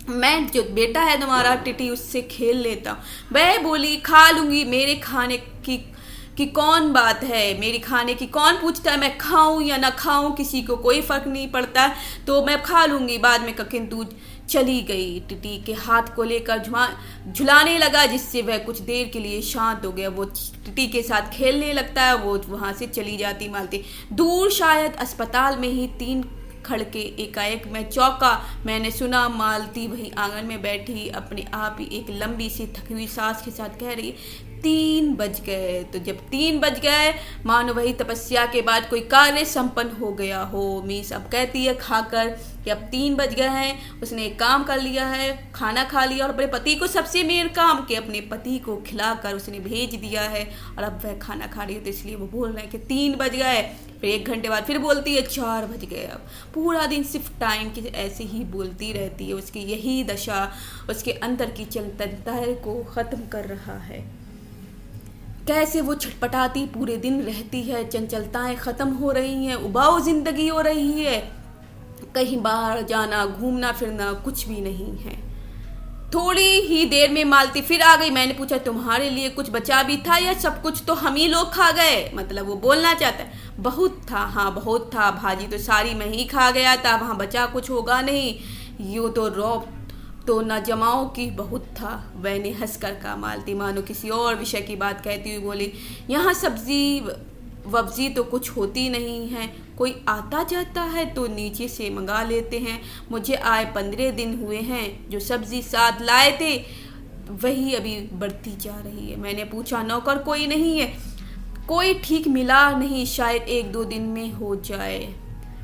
मैं जो बेटा है तुम्हारा टिटी उससे खेल लेता हूँ। वह बोली खा लूंगी, मेरे खाने की कौन बात है, मेरी खाने की कौन पूछता है, मैं खाऊं या ना खाऊं किसी को कोई फर्क नहीं पड़ता, तो मैं खा लूंगी बाद में। किंतु चली गई। टिटी के हाथ को लेकर झुलाने लगा, जिससे वह कुछ देर के लिए शांत हो गया। वो टिटी के साथ खेलने लगता है, वो वहां से चली जाती मालती। दूर शायद अस्पताल में ही 3 खड़के। एकाएक मैं चौंका, मैंने सुना मालती वही आंगन में बैठी अपने आप ही एक लंबी सी थकी हुई सांस के साथ कह रही 3 बज गए। तो जब 3 बज गए मानो वही तपस्या के बाद कोई कार्य संपन्न हो गया हो। मीस अब कहती है खाकर कि अब 3 बज गए हैं, उसने एक काम कर लिया है, खाना खा लिया और अपने पति को सबसे मेन काम कि अपने पति को खिलाकर उसने भेज दिया है और अब वह खाना खा रही है। तो इसलिए वो बोल रहे हैं कि 3 बज गए। फिर 1 घंटे बाद फिर बोलती है 4 बज गए। अब पूरा दिन सिर्फ टाइम की ऐसे ही बोलती रहती है। उसकी यही दशा उसके अंदर की चंचलता को ख़त्म कर रहा है। कैसे वो छटपटाती पूरे दिन रहती है, चंचलताएं ख़त्म हो रही हैं, उबाऊ ज़िंदगी हो रही है, कहीं बाहर जाना घूमना फिरना कुछ भी नहीं है। थोड़ी ही देर में मालती फिर आ गई। मैंने पूछा तुम्हारे लिए कुछ बचा भी था या सब कुछ तो हम ही लोग खा गए? मतलब वो बोलना चाहता है बहुत था, हाँ बहुत था, भाजी तो सारी मैं ही खा गया था, वहाँ बचा कुछ होगा नहीं, यूँ तो रौब तो न जमाओ की बहुत था। मैंने हंसकर कहा। मालती मानो किसी और विषय की बात कहती हुई बोली यहाँ सब्जी वब्जी तो कुछ होती नहीं है, कोई आता जाता है तो नीचे से मंगा लेते हैं। मुझे आए 15 दिन हुए हैं, जो सब्जी साथ लाए थे वही अभी बढ़ती जा रही है। मैंने पूछा नौकर कोई नहीं है? कोई ठीक मिला नहीं, शायद 1-2 दिन में हो जाए।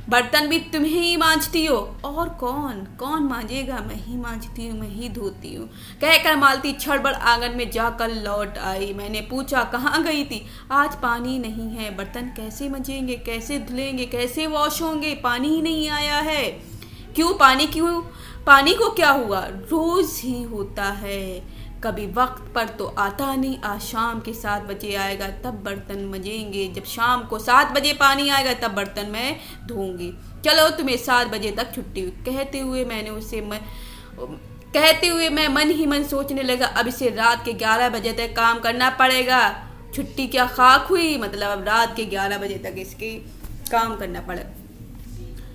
बर्तन भी तुम ही मांजती हो? और कौन मांजेगा, मैं ही मांजती हूँ, मैं ही धोती हूँ, कहकर मालती छड़बड़ आंगन में जाकर लौट आई। मैंने पूछा कहाँ गई थी? आज पानी नहीं है, बर्तन कैसे मंजेंगे, कैसे धुलेंगे, कैसे वॉश होंगे, पानी ही नहीं आया है। क्यों? पानी को क्या हुआ? रोज ही होता है, कभी वक्त पर तो आता नहीं। आज शाम के 7 बजे आएगा तब बर्तन मंजेंगे, जब शाम को 7 बजे पानी आएगा तब बर्तन मैं धोऊंगी। चलो तुम्हें 7 बजे तक छुट्टी हुई। कहते हुए मैं मन ही मन सोचने लगा अब इसे रात के 11 बजे तक काम करना पड़ेगा। छुट्टी क्या खाक हुई? मतलब अब रात के 11 बजे तक इसके काम करना पड़ेगा।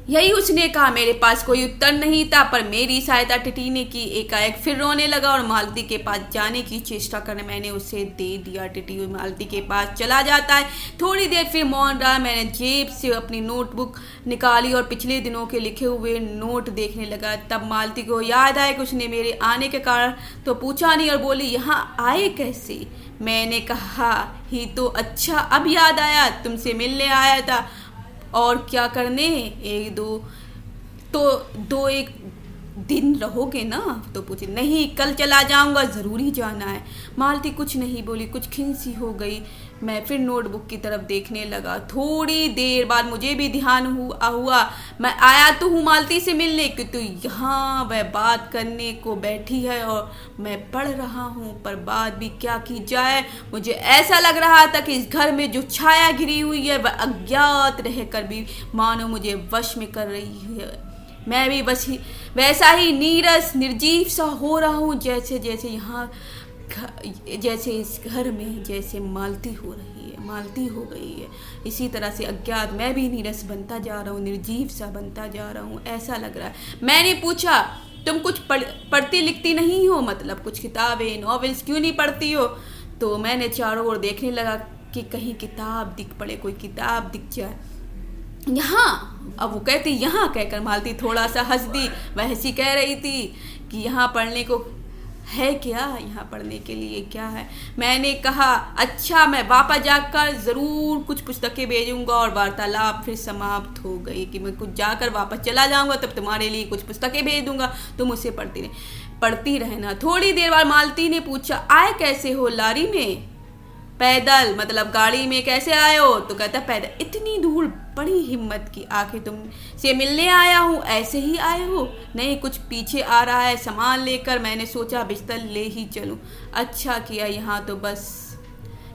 यही उसने कहा। मेरे पास कोई उत्तर नहीं था, पर मेरी सहायता टिटी ने की। एकाएक फिर रोने लगा और मालती के पास जाने की चेष्टा करने मैंने उसे दे दिया। टिटी मालती के पास चला जाता है। थोड़ी देर फिर मौन रहा। मैंने जेब से अपनी नोटबुक निकाली और पिछले दिनों के लिखे हुए नोट देखने लगा। तब मालती को याद आया कि उसने मेरे आने के कारण तो पूछा नहीं और बोली यहाँ आए कैसे? मैंने कहा ही तो अच्छा अब याद आया, तुमसे मिलने आया था। और क्या करने? 1 दिन रहोगे ना? तो पूछे नहीं कल चला जाऊंगा, ज़रूरी जाना है। मालती कुछ नहीं बोली, कुछ खिंसी हो गई। मैं फिर नोटबुक की तरफ देखने लगा। थोड़ी देर बाद मुझे भी ध्यान हुआ मैं आया तो हूँ मालती से मिलने, किंतु यहाँ वह बात करने को बैठी है और मैं पढ़ रहा हूँ। पर बात भी क्या की जाए, मुझे ऐसा लग रहा था कि इस घर में जो छाया घिरी हुई है वह अज्ञात रहकर भी मानो मुझे वश में कर रही है। मैं भी बस वैसा ही नीरस निर्जीव सा हो रहा हूँ जैसे इस घर में जैसे मालती हो रही है, मालती हो गई है। इसी तरह से अज्ञात मैं भी नीरस बनता जा रहा हूँ, निर्जीव सा बनता जा रहा हूँ, ऐसा लग रहा है। मैंने पूछा तुम कुछ पढ़ती लिखती नहीं हो? मतलब कुछ किताबें नॉवेल्स क्यों नहीं पढ़ती हो? तो मैंने चारों ओर देखने लगा कि कहीं किताब दिख पड़े, कोई किताब दिख जाए। यहाँ, अब वो कहती यहाँ कहकर मालती थोड़ा सा हंस दी। वह हंसी कह रही थी कि यहाँ पढ़ने को है क्या, यहाँ पढ़ने के लिए क्या है। मैंने कहा अच्छा, मैं वापस जाकर ज़रूर कुछ पुस्तकें भेजूंगा। और वार्तालाप फिर समाप्त हो गई कि मैं कुछ जाकर वापस चला जाऊंगा, तब तुम्हारे लिए कुछ पुस्तकें भेज दूंगा, तुम उससे पढ़ती रहना। थोड़ी देर बाद मालती ने पूछा आए कैसे हो लारी में? पैदल, मतलब गाड़ी में कैसे आए हो? तो कहता पैदल। इतनी दूर, बड़ी हिम्मत की, आखिर तुमसे मिलने आया हूँ, ऐसे ही आए हो? नहीं, कुछ पीछे आ रहा है सामान लेकर, मैंने सोचा बिस्तर ले ही चलूँ। अच्छा किया, यहाँ तो बस।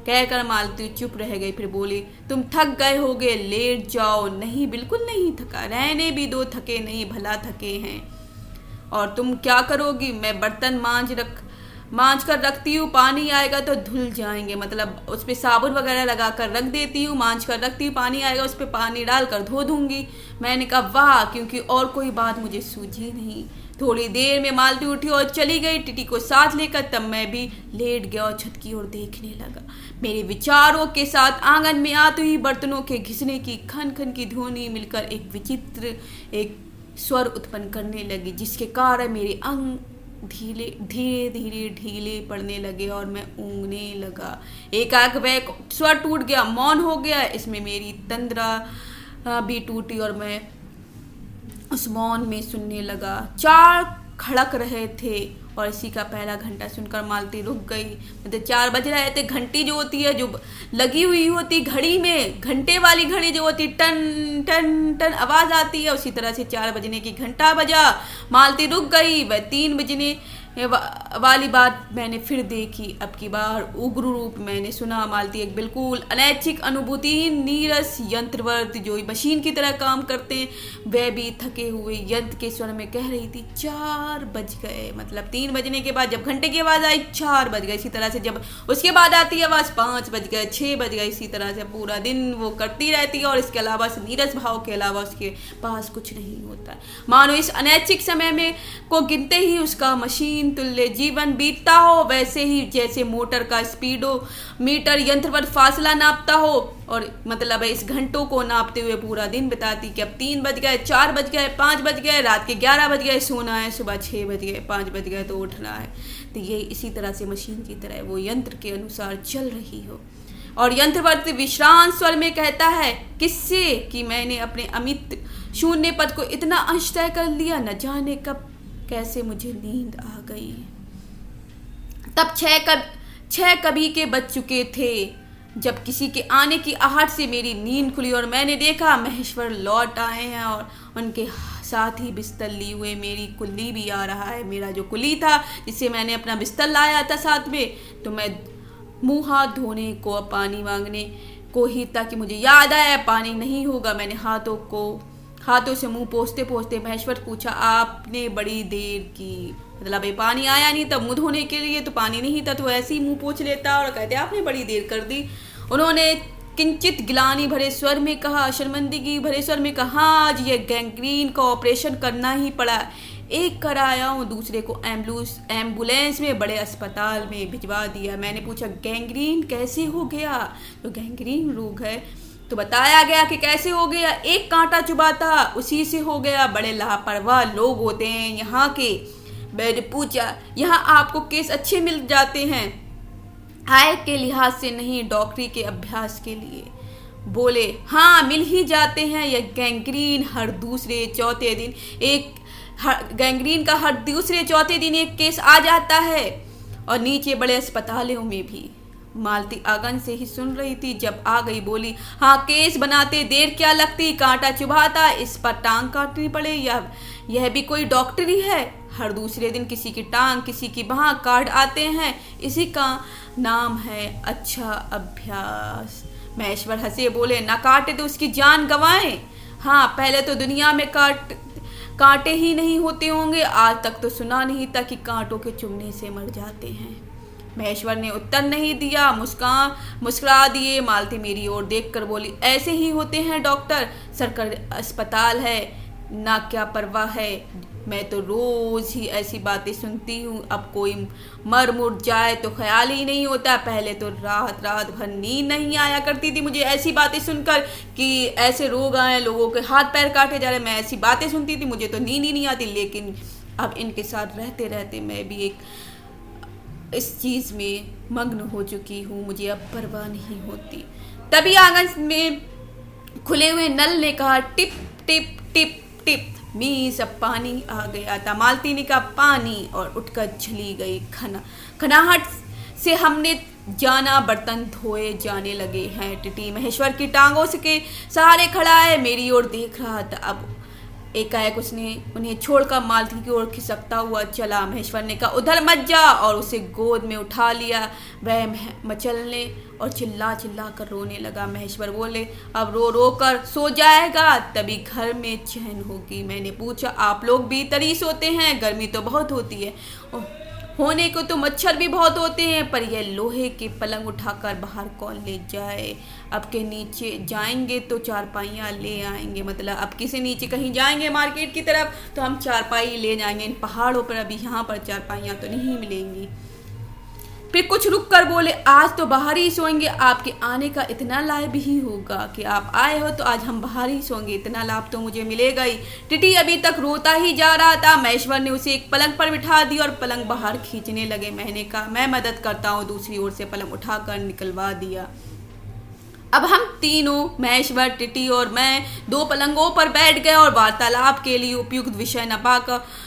कहकर मालती चुप रह गई। फिर बोली तुम थक गए होगे, लेट जाओ। नहीं, बिल्कुल नहीं थका, रहने भी दो, थके नहीं, भला थके हैं। और तुम क्या करोगी? मैं बर्तन मांझ कर रखती हूँ, पानी आएगा तो धुल जाएंगे, मतलब उस पर साबुन वगैरह लगा कर रख देती हूँ, मांझ कर रखती हूँ, पानी आएगा उस पर पानी डाल कर धो दूंगी। मैंने कहा वाह, क्योंकि और कोई बात मुझे सूझी नहीं। थोड़ी देर में मालती उठी और चली गई टिटी को साथ लेकर। तब मैं भी लेट गया और छत की ओर देखने लगा। मेरे विचारों के साथ आंगन में आते ही बर्तनों के घिसने की खन खन की ध्वनि मिलकर एक विचित्र एक स्वर उत्पन्न करने लगी, जिसके कारण मेरे अंग धीरे धीरे ढीले पड़ने लगे और मैं ऊँगने लगा। एकाएक वह स्वर टूट गया, मौन हो गया। इसमें मेरी तंद्रा भी टूटी और मैं उस मौन में सुनने लगा। 4 खड़क रहे थे और इसी का पहला घंटा सुनकर मालती रुक गई। मतलब 4 बज रहे थे। घंटी जो होती है, जो लगी हुई होती घड़ी में, घंटे वाली घड़ी जो होती, टन टन टन आवाज आती है, उसी तरह से 4 बजने की घंटा बजा। मालती रुक गई। वह 3 बजने वाली बात मैंने फिर देखी। अब की बार उग्र रूप मैंने सुना। मालती एक बिल्कुल अनैच्छिक अनुभूति, नीरस यंत्रवर्त जो मशीन की तरह काम करते हैं, वह भी थके हुए यंत्र के स्वर में कह रही थी 4 बज गए। मतलब 3 बजने के बाद जब घंटे की आवाज़ आई 4 बज गए। इसी तरह से जब उसके बाद आती है आवाज़ 5 बज गए, 6 बज गए। इसी तरह से पूरा दिन वो करती रहती है और इसके अलावा नीरस भाव के अलावा उसके पास कुछ नहीं होता। मानो इस अनैच्छिक समय में को गिनते ही उसका मशीन तुल्य जीवन बीतता हो, वैसे ही जैसे मोटर का स्पीडो मीटर यंत्र पर फासला नापता हो। और मतलब इस घंटों को नापते हुए पूरा दिन बिताती कि अब 3 बज गए, 4 बज गए, 5 बज गए, रात के 11 बज गए, सोना है, सुबह 6 बज गए, 5 बज गए तो उठना है। तो ये इसी तरह से मशीन की तरह वो यंत्र के अनुसार चल रही हो। और यंत्रवर्त विश्रांत स्वर में कहता है किससे कि मैंने अपने अमित शून्य पद को इतना अंश तय कर लिया, न जाने कब कैसे मुझे नींद आ गई। तब 6 कभी के बज चुके थे जब किसी के आने की आहट से मेरी नींद खुली और मैंने देखा महेश्वर लौट आए हैं और उनके साथ ही बिस्तर लिए हुए मेरी कुल्ली भी आ रहा है। मेरा जो कुल्ली था जिससे मैंने अपना बिस्तर लाया था साथ में, तो मैं मुंह हाथ धोने को, पानी मांगने को ही, ताकि मुझे याद आया पानी नहीं होगा। मैंने हाथों से मुंह पोंछते पोंछते महेश्वर पूछा आपने बड़ी देर की, मतलब ये पानी आया नहीं, तब मुंह धोने के लिए तो पानी नहीं था, तो ऐसे ही मुंह पोंछ लेता और कहते आपने बड़ी देर कर दी। उन्होंने किंचित गिलानी भरे स्वर में कहा, शर्मिंदगी भरे स्वर में कहा, आज ये गैंग्रीन का ऑपरेशन करना ही पड़ा। एक कराया हूँ, दूसरे को एम्बुलेंस में बड़े अस्पताल में भिजवा दिया। मैंने पूछा गैंग्रीन कैसे हो गया? तो गैंग्रीन रोग है, तो बताया गया कि कैसे हो गया। एक कांटा चुभा था, उसी से हो गया। बड़े लापरवाह लोग होते हैं यहाँ के। मैंने पूछा यहाँ आपको केस अच्छे मिल जाते हैं? आय के लिहाज से नहीं, डॉक्टरी के अभ्यास के लिए। बोले हाँ मिल ही जाते हैं। यह गैंग्रीन हर दूसरे चौथे दिन एक केस आ जाता है, और नीचे बड़े अस्पतालों में भी। मालती आंगन से ही सुन रही थी। जब आ गई बोली हाँ केस बनाते देर क्या लगती, कांटा चुभाता, इस पर टांग काटनी पड़े, यह भी कोई डॉक्टरी है? हर दूसरे दिन किसी की टांग किसी की बांह काट आते हैं, इसी का नाम है अच्छा अभ्यास। महेश्वर हंसे बोले ना काटे तो उसकी जान गंवाए। हाँ पहले तो दुनिया में कांटे ही नहीं होते होंगे, आज तक तो सुना नहीं था कि कांटों के चुभने से मर जाते हैं। महेश्वर ने उत्तर नहीं दिया, मुस्कुरा दिए। मालती मेरी ओर देखकर बोली ऐसे ही होते हैं डॉक्टर, सरकारी अस्पताल है ना, क्या परवाह है मैं तो रोज़ ही ऐसी बातें सुनती हूँ। अब कोई मर मुर जाए तो ख्याल ही नहीं होता। पहले तो रात रात भर नींद नहीं आया करती थी मुझे ऐसी बातें सुनकर कि ऐसे रोग आए, लोगों के हाथ पैर काटे जा रहे। मैं ऐसी बातें सुनती थी, मुझे तो नींद ही नहीं आती। लेकिन अब इनके साथ रहते रहते मैं भी एक इस चीज़ में मग्न हो चुकी हूँ, मुझे अब परवाह नहीं होती। तभी आंगन में खुले हुए नल ने कहा टिप टिप टिप टिप। मीस अब पानी आ गया था। मालती ने कहा पानी और उठकर चली गई। खनाहट से हमने जाना, बर्तन धोए जाने लगे हैं। टिटी महेश्वर की टांगों से के सहारे खड़ा है, मेरी ओर देख रहा था। अब एकाएक उसने उन्हें छोड़कर मालती की ओर खिसकता हुआ चला। महेश्वर ने कहा उधर मत जा और उसे गोद में उठा लिया। वह मचलने और चिल्ला चिल्ला कर रोने लगा। महेश्वर बोले अब रो रो कर सो जाएगा, तभी घर में चैन होगी। मैंने पूछा आप लोग भी तरी सोते हैं? गर्मी तो बहुत होती है। होने को तो मच्छर भी बहुत होते हैं, पर यह लोहे के पलंग उठाकर बाहर कौन ले जाए? अब के नीचे जाएंगे तो चारपाइयाँ ले आएंगे। मतलब अब किसी नीचे कहीं जाएंगे मार्केट की तरफ तो हम चारपाई ले जाएंगे। इन पहाड़ों पर अभी यहाँ पर चारपाइयाँ तो नहीं मिलेंगी। फिर कुछ रुक कर बोले आज तो बाहर ही सोएंगे। आपके आने का इतना लाभ ही होगा कि आप आए हो तो आज हम बाहर ही सोएंगे, इतना लाभ तो मुझे मिलेगा ही। टिटी अभी तक रोता ही जा रहा था। महेश्वर ने उसे एक पलंग पर बिठा दिया और पलंग बाहर खींचने लगे। मैंने कहा मैं मदद करता हूँ। दूसरी ओर से पलंग उठाकर निकलवा दिया। अब हम तीनों, महेश्वर, टिटी और मैं, दो पलंगों पर बैठ गए और वार्तालाप के लिए उपयुक्त विषय न पाकर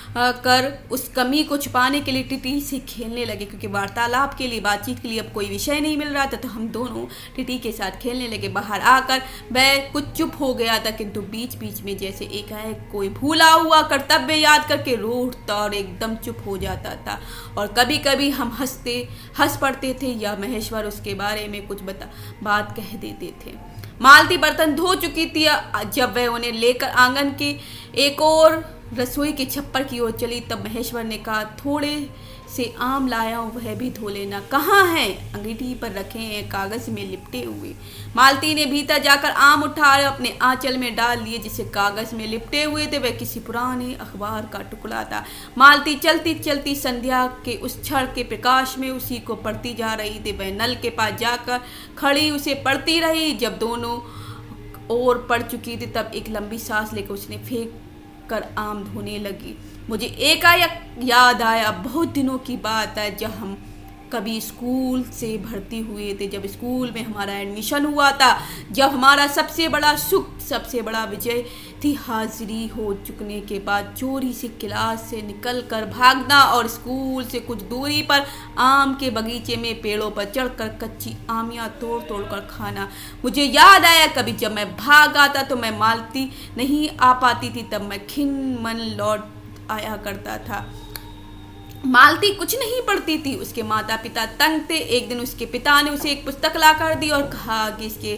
उस कमी को छुपाने के लिए टिटी से खेलने लगे। क्योंकि वार्तालाप के लिए, बातचीत के लिए अब कोई विषय नहीं मिल रहा था, तो हम दोनों टिटी के साथ खेलने लगे। बाहर आकर वह कुछ चुप हो गया था, किंतु बीच बीच में जैसे एकाएक कोई भूला हुआ कर्तव्य याद करके रो उठता और एकदम चुप हो जाता था। और कभी कभी हम हंस पड़ते थे या महेश्वर उसके बारे में कुछ बात कह देते थे। मालती बर्तन धो चुकी थी। जब वह उन्हें लेकर आंगन के एक और रसोई के छप्पर की ओर चली तब महेश्वर ने कहा थोड़े से आम लाया हूँ, वह भी धो लेना। कहाँ है? अंगीठी पर रखे हैं, कागज में लिपटे हुए। मालती ने भीतर जाकर आम उठा अपने आंचल में डाल लिए जिसे कागज में लिपटे हुए थे। वह किसी पुराने अखबार का टुकड़ा था। मालती चलती चलती संध्या के उस क्षण के प्रकाश में उसी को पढ़ती जा रही थी। वह नल के पास जाकर खड़ी उसे पढ़ती रही। जब दोनों ओर पढ़ चुकी थी तब एक लंबी सांस लेकर उसने फेंक कर आम धोने लगी। मुझे एकाएक याद आया, बहुत दिनों की बात है, जब हम कभी स्कूल से भर्ती हुए थे, जब स्कूल में हमारा एडमिशन हुआ था, जब हमारा सबसे बड़ा सुख, सबसे बड़ा विजय थी हाजिरी हो चुकने के बाद चोरी से क्लास से निकल कर भागना और स्कूल से कुछ दूरी पर आम के बगीचे में पेड़ों पर चढ़कर कच्ची आमियाँ तोड़ तोड़ कर खाना। मुझे याद आया कभी जब मैं भाग आता तो मैं मालती नहीं आ पाती थी, तब मैं खिन मन लौट आया करता था। मालती कुछ नहीं पढ़ती थी, उसके माता पिता तंग थे। एक दिन उसके पिता ने उसे एक पुस्तक ला कर दी और कहा कि इसके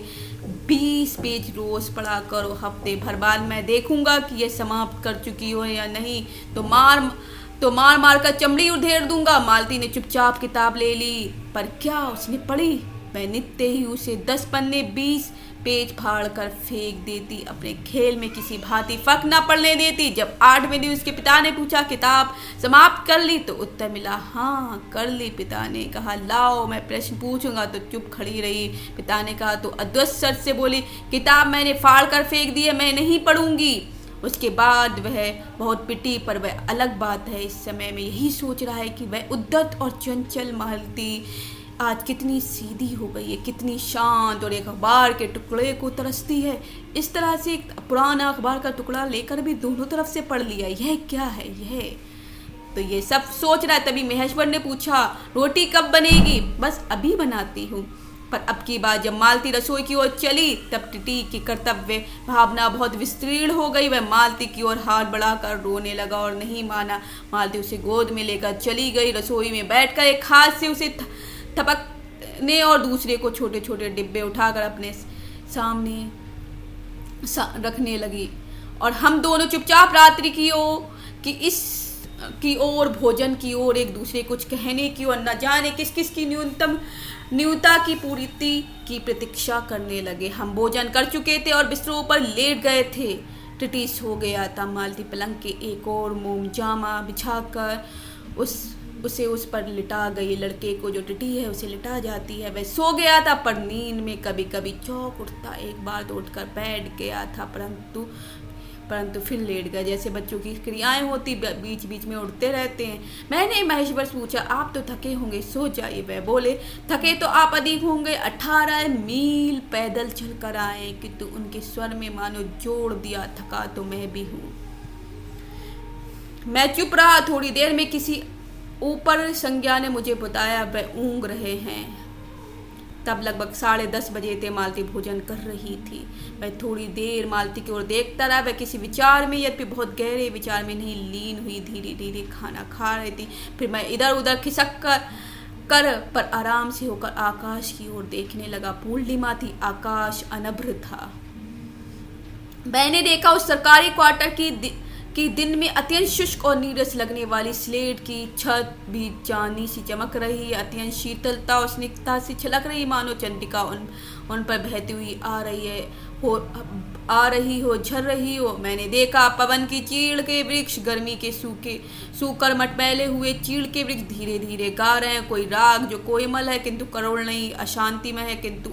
20 पेज रोज पढ़ा करो, हफ्ते भर बाद मैं देखूंगा कि यह समाप्त कर चुकी हो या नहीं, तो मार मार कर चमड़ी उधेड़ दूंगा। मालती ने चुपचाप किताब ले ली, पर क्या उसने पढ़ी? मैं नित्य ही उसे 10 पन्ने 20 पेज फाड़ कर फेंक देती, अपने खेल में किसी भांति फर्क न पड़ने देती। जब 8वें दिन उसके पिता ने पूछा किताब समाप्त कर ली, तो उत्तर मिला हाँ कर ली। पिता ने कहा लाओ मैं प्रश्न पूछूंगा, तो चुप खड़ी रही। पिता ने कहा तो अद्भुत सर से बोली किताब मैंने फाड़ कर फेंक दी है, मैं नहीं पढ़ूंगी। उसके बाद वह बहुत पिटी, पर वह अलग बात है। इस समय में यही सोच रहा है कि वह उद्दत और चंचल मालती आज कितनी सीधी हो गई है, कितनी शांत, और एक अखबार के टुकड़े को तरसती है। इस तरह से एक पुराना अखबार का टुकड़ा लेकर भी दोनों तरफ से पढ़ लिया। यह क्या है? यह तो ये सब सोच रहा है। तभी महेश्वर ने पूछा रोटी कब बनेगी? बस अभी बनाती हूँ। पर अब की बार जब मालती रसोई की ओर चली तब टिटी की कर्तव्य भावना बहुत विस्तीर्ण हो गई। वह मालती की ओर हाथ बढ़ाकर रोने लगा और नहीं माना। मालती उसे गोद में लेकर चली गई। रसोई में बैठकर एक हाथ से उसे थपकने और दूसरे को छोटे छोटे डिब्बे उठाकर अपने सामने रखने लगी। और हम दोनों चुपचाप रात्रि की ओर भोजन की ओर एक दूसरे कुछ कहने की और न जाने किस किस की न्यूनता की पूर्ति की प्रतीक्षा करने लगे। हम भोजन कर चुके थे और बिस्तरों पर लेट गए थे। टिटी सो गया था। मालती पलंग के एक और मोम जामा बिछाकर उसे उस पर लिटा गई। लड़के को जो टिटी है उसे लिटा जाती है। वह सो गया था, पर नींद में कभी कभी चौंक उठता। एक बार तो उठकर बैठ गया था, परंतु फिर लेट गया। जैसे बच्चों की क्रियाएं होती, बीच बीच में उठते रहते हैं। मैंने महेश्वर से पूछा, आप तो थके होंगे, सो जाइए। वह बोले, थके तो आप अधिक होंगे, 18 मील पैदल चल कर आए। किंतु उनके स्वर में मानो जोड़ दिया, थका तो मैं भी हूँ। मैं चुप रहा। थोड़ी देर में किसी ऊपर संज्ञा ने मुझे बताया वह ऊँग रहे हैं। तब लगभग 10:30 बजे थे। मालती भोजन कर रही थी। मैं थोड़ी देर मालती की ओर देखता रहा। वह किसी विचार में, यद्यपि बहुत गहरे विचार में नहीं, लीन हुई धीरे धीरे खाना खा रही थी। फिर मैं इधर उधर खिसक कर पर आराम से होकर आकाश की ओर देखने लगा। पूर्णिमा थी, आकाश अनभ्र था। मैंने देखा उस सरकारी क्वार्टर की दिन में अत्यंत शुष्क और नीरस लगने वाली स्लेट की छत भी चांदी सी चमक रही है। अत्यंत शीतलता और स्निग्धता से छलक रही, मानो चंद्रिका उन पर बहती हुई आ रही हो, झर रही हो। मैंने देखा पवन की चीड़ के वृक्ष, गर्मी के सूकर मटमैले हुए चीड़ के वृक्ष धीरे धीरे गा रहे हैं कोई राग जो कोमल है किंतु करुण नहीं, अशांति में है किंतु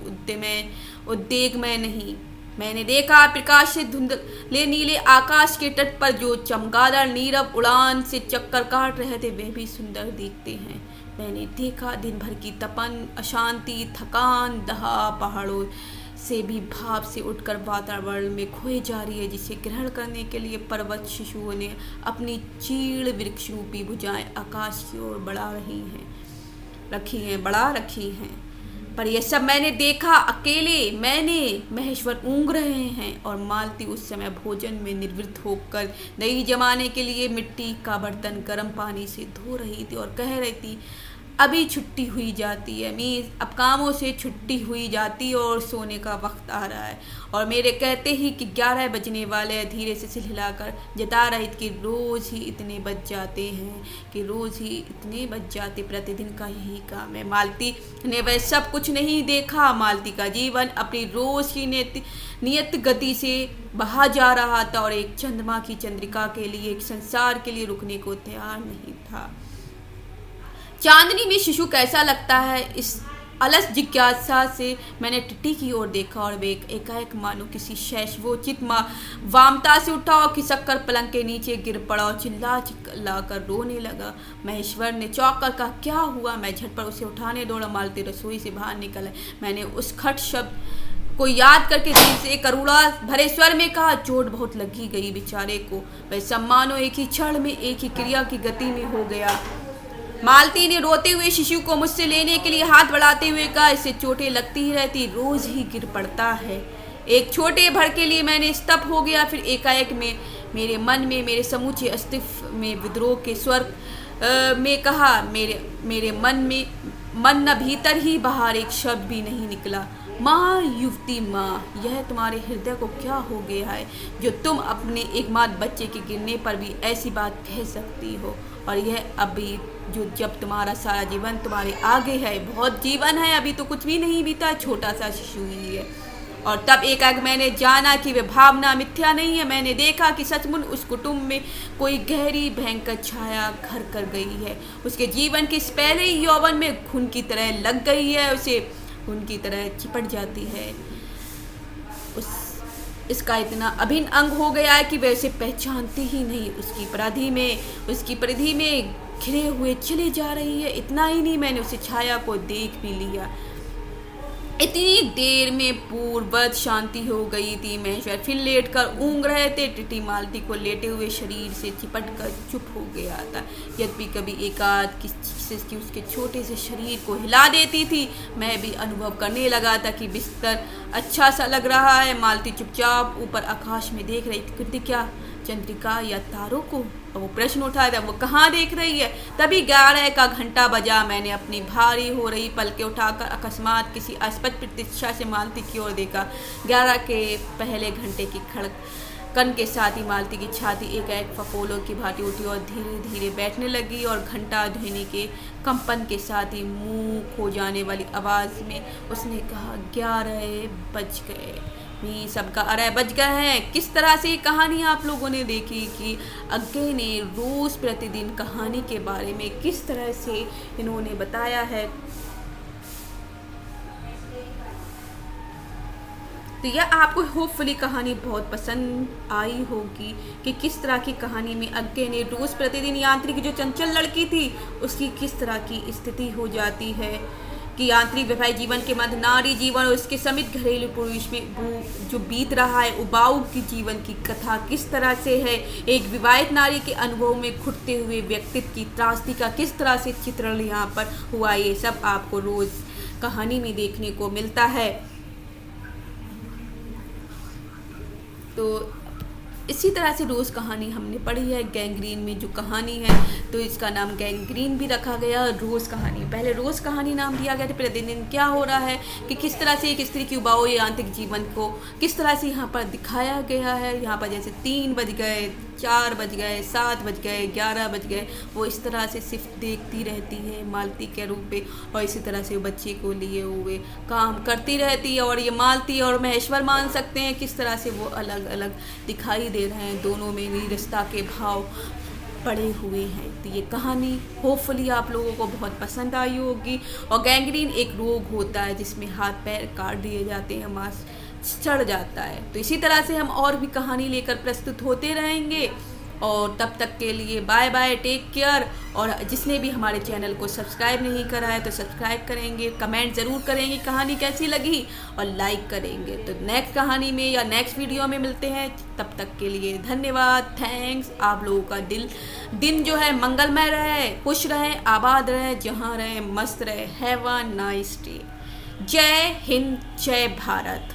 उद्वेग में नहीं। मैंने देखा प्रकाश से धुंधले नीले आकाश के तट पर जो चमगादड़ नीरव उड़ान से चक्कर काट रहे थे, वे भी सुंदर दिखते हैं। मैंने देखा दिन भर की तपन, अशांति, थकान, दहा पहाड़ों से भी भाव से उठकर वातावरण में खोए जा रही है, जिसे ग्रहण करने के लिए पर्वत शिशुओं ने अपनी चीड़ वृक्ष रूपी भुजाएं आकाश की ओर बढ़ा रखी हैं। पर यह सब मैंने देखा अकेले। मैंने महेश्वर ऊँग रहे हैं और मालती उस समय भोजन में निवृत्त होकर दही जमाने के लिए मिट्टी का बर्तन गर्म पानी से धो रही थी और कह रही थी, अभी छुट्टी हुई जाती है मीस, अब कामों से छुट्टी हुई जाती है और सोने का वक्त आ रहा है। और मेरे कहते ही कि 11 बजने वाले हैं, धीरे से सिर हिलाकर जता रही कि रोज़ ही इतने बज जाते, प्रतिदिन का यही काम है। मालती ने वह सब कुछ नहीं देखा। मालती का जीवन अपनी रोज़ की नियत गति से बहा जा रहा था और एक चंद्रमा की चंद्रिका के लिए, एक संसार के लिए रुकने को तैयार नहीं था। चांदनी में शिशु कैसा लगता है, इस अलस जिज्ञासा से मैंने टिटी की ओर देखा और वे एकाएक मानो किसी शैशवोचित वामता से उठा और खिसक कर पलंग के नीचे गिर पड़ा और चिल्ला कर रोने लगा। महेश्वर ने चौंक कर कहा, क्या हुआ? मैं झटपट उसे उठाने दौड़ा। मालती रसोई से बाहर निकल। मैंने उस खट शब्द को याद करके दिल से करुणा भरे स्वर में कहा, चोट बहुत लगी गई बेचारे को। वह सम्मानो एक ही क्षण में, एक ही क्रिया की गति में हो गया। मालती ने रोते हुए शिशु को मुझसे लेने के लिए हाथ बढ़ाते हुए कहा, इसे चोटें लगती ही रहती, रोज ही गिर पड़ता है। एक छोटे भर के लिए मैंने स्तब्ध हो गया। फिर एकाएक में मेरे मन में, मेरे समूचे अस्तित्व में विद्रोह के स्वर में कहा, मेरे मन न भीतर ही बाहर एक शब्द भी नहीं निकला। माँ, युवती माँ, यह तुम्हारे हृदय को क्या हो गया है जो तुम अपने एकमात्र बच्चे के गिरने पर भी ऐसी बात कह सकती हो? और यह अभी जब तुम्हारा सारा जीवन तुम्हारे आगे है, बहुत जीवन है, अभी तो कुछ भी नहीं बीता, छोटा सा शिशु ही है। और तब एकाएक मैंने जाना कि वह भावना मिथ्या नहीं है। मैंने देखा कि सचमुच उस कुटुंब में कोई गहरी भयंकर छाया घर कर गई है। उसके जीवन के पहले ही यौवन में खून की तरह लग गई है, उसे खून की तरह चिपट जाती है। इसका इतना अभिन्न अंग हो गया है कि वह उसे पहचानती ही नहीं। उसकी परिधि में घिरे हुए चली जा रही है। इतना ही नहीं, मैंने उसे छाया को देख भी लिया। इतनी देर में पूर्ववत शांति हो गई थी। महेश्वर फिर लेट कर ऊँग रहे थे। टिटी मालती को लेटे हुए शरीर से चिपट कर चुप हो गया था। यद्यपि कभी एकाध किसी उसके छोटे से शरीर को हिला देती थी। मैं भी अनुभव करने लगा था कि बिस्तर अच्छा सा लग रहा है। मालती चुपचाप ऊपर आकाश में देख रही थी। क्या चंद्रिका या तारों को? वो प्रश्न उठाया था, वो कहाँ देख रही है? तभी 11 का घंटा बजा। मैंने अपनी भारी हो रही पलकें उठाकर अकस्मात किसी अस्पष्ट प्रतीक्षा से मालती की ओर देखा। 11 के पहले घंटे की खड़कन के साथ ही मालती की छाती एकाएक फफोलों की भांति उठी और धीरे धीरे बैठने लगी और घंटा ध्वनि के कंपन के साथ ही मुंह खो जाने वाली आवाज़ में उसने कहा, 11 बज गए। में सबका अरय बज गया है। किस तरह से ये कहानी आप लोगों ने देखी कि अज्ञे ने रोज़ प्रतिदिन कहानी के बारे में किस तरह से इन्होंने बताया है। तो यह आपको होपफुली कहानी बहुत पसंद आई होगी कि किस तरह की कहानी में अज्ञे ने रोज़ प्रतिदिन यांत्रिक जो चंचल लड़की थी उसकी किस तरह की स्थिति हो जाती है कि यांत्रिक वैवाहिक जीवन के मध्य नारी जीवन और उसके समित घरेलू पुरुष में वो जो बीत रहा है उबाऊ की जीवन की कथा किस तरह से है। एक विवाहित नारी के अनुभव में घुटते हुए व्यक्तित्व की त्रासदी का किस तरह से चित्रण यहाँ पर हुआ, ये सब आपको रोज़ कहानी में देखने को मिलता है। तो इसी तरह से रोज़ कहानी हमने पढ़ी है। गैंग्रीन में जो कहानी है तो इसका नाम गैंग्रीन भी रखा गया, रोज़ कहानी। पहले रोज़ कहानी नाम दिया गया था, प्रतिदिन क्या हो रहा है कि किस तरह से एक स्त्री की उबाऊ यांत्रिक जीवन को किस तरह से यहाँ पर दिखाया गया है। यहाँ पर जैसे 3 बज गए, 4 बज गए, 7 बज गए, 11 बज गए, वो इस तरह से सिर्फ देखती रहती है मालती के रूप में, और इसी तरह से वो बच्चे को लिए हुए काम करती रहती है। और ये मालती और महेश्वर मान सकते हैं किस तरह से वो अलग अलग दिखाई दे रहे हैं, दोनों में भी रिश्ता के भाव पड़े हुए हैं। तो ये कहानी होपफुली आप लोगों को बहुत पसंद आई होगी। और गैंग्रीन एक रोग होता है जिसमें हाथ पैर काट दिए जाते हैं, मांस चढ़ जाता है। तो इसी तरह से हम और भी कहानी लेकर प्रस्तुत होते रहेंगे, और तब तक के लिए बाय बाय, टेक केयर। और जिसने भी हमारे चैनल को सब्सक्राइब नहीं करा है तो सब्सक्राइब करेंगे, कमेंट ज़रूर करेंगे कहानी कैसी लगी, और लाइक करेंगे। तो नेक्स्ट कहानी में या नेक्स्ट वीडियो में मिलते हैं, तब तक के लिए धन्यवाद, थैंक्स। आप लोगों का दिन जो है मंगलमय रहे, खुश रहे, आबाद रहे, जहाँ रहे मस्त रहे। Have a nice day. जय हिंद, जय भारत।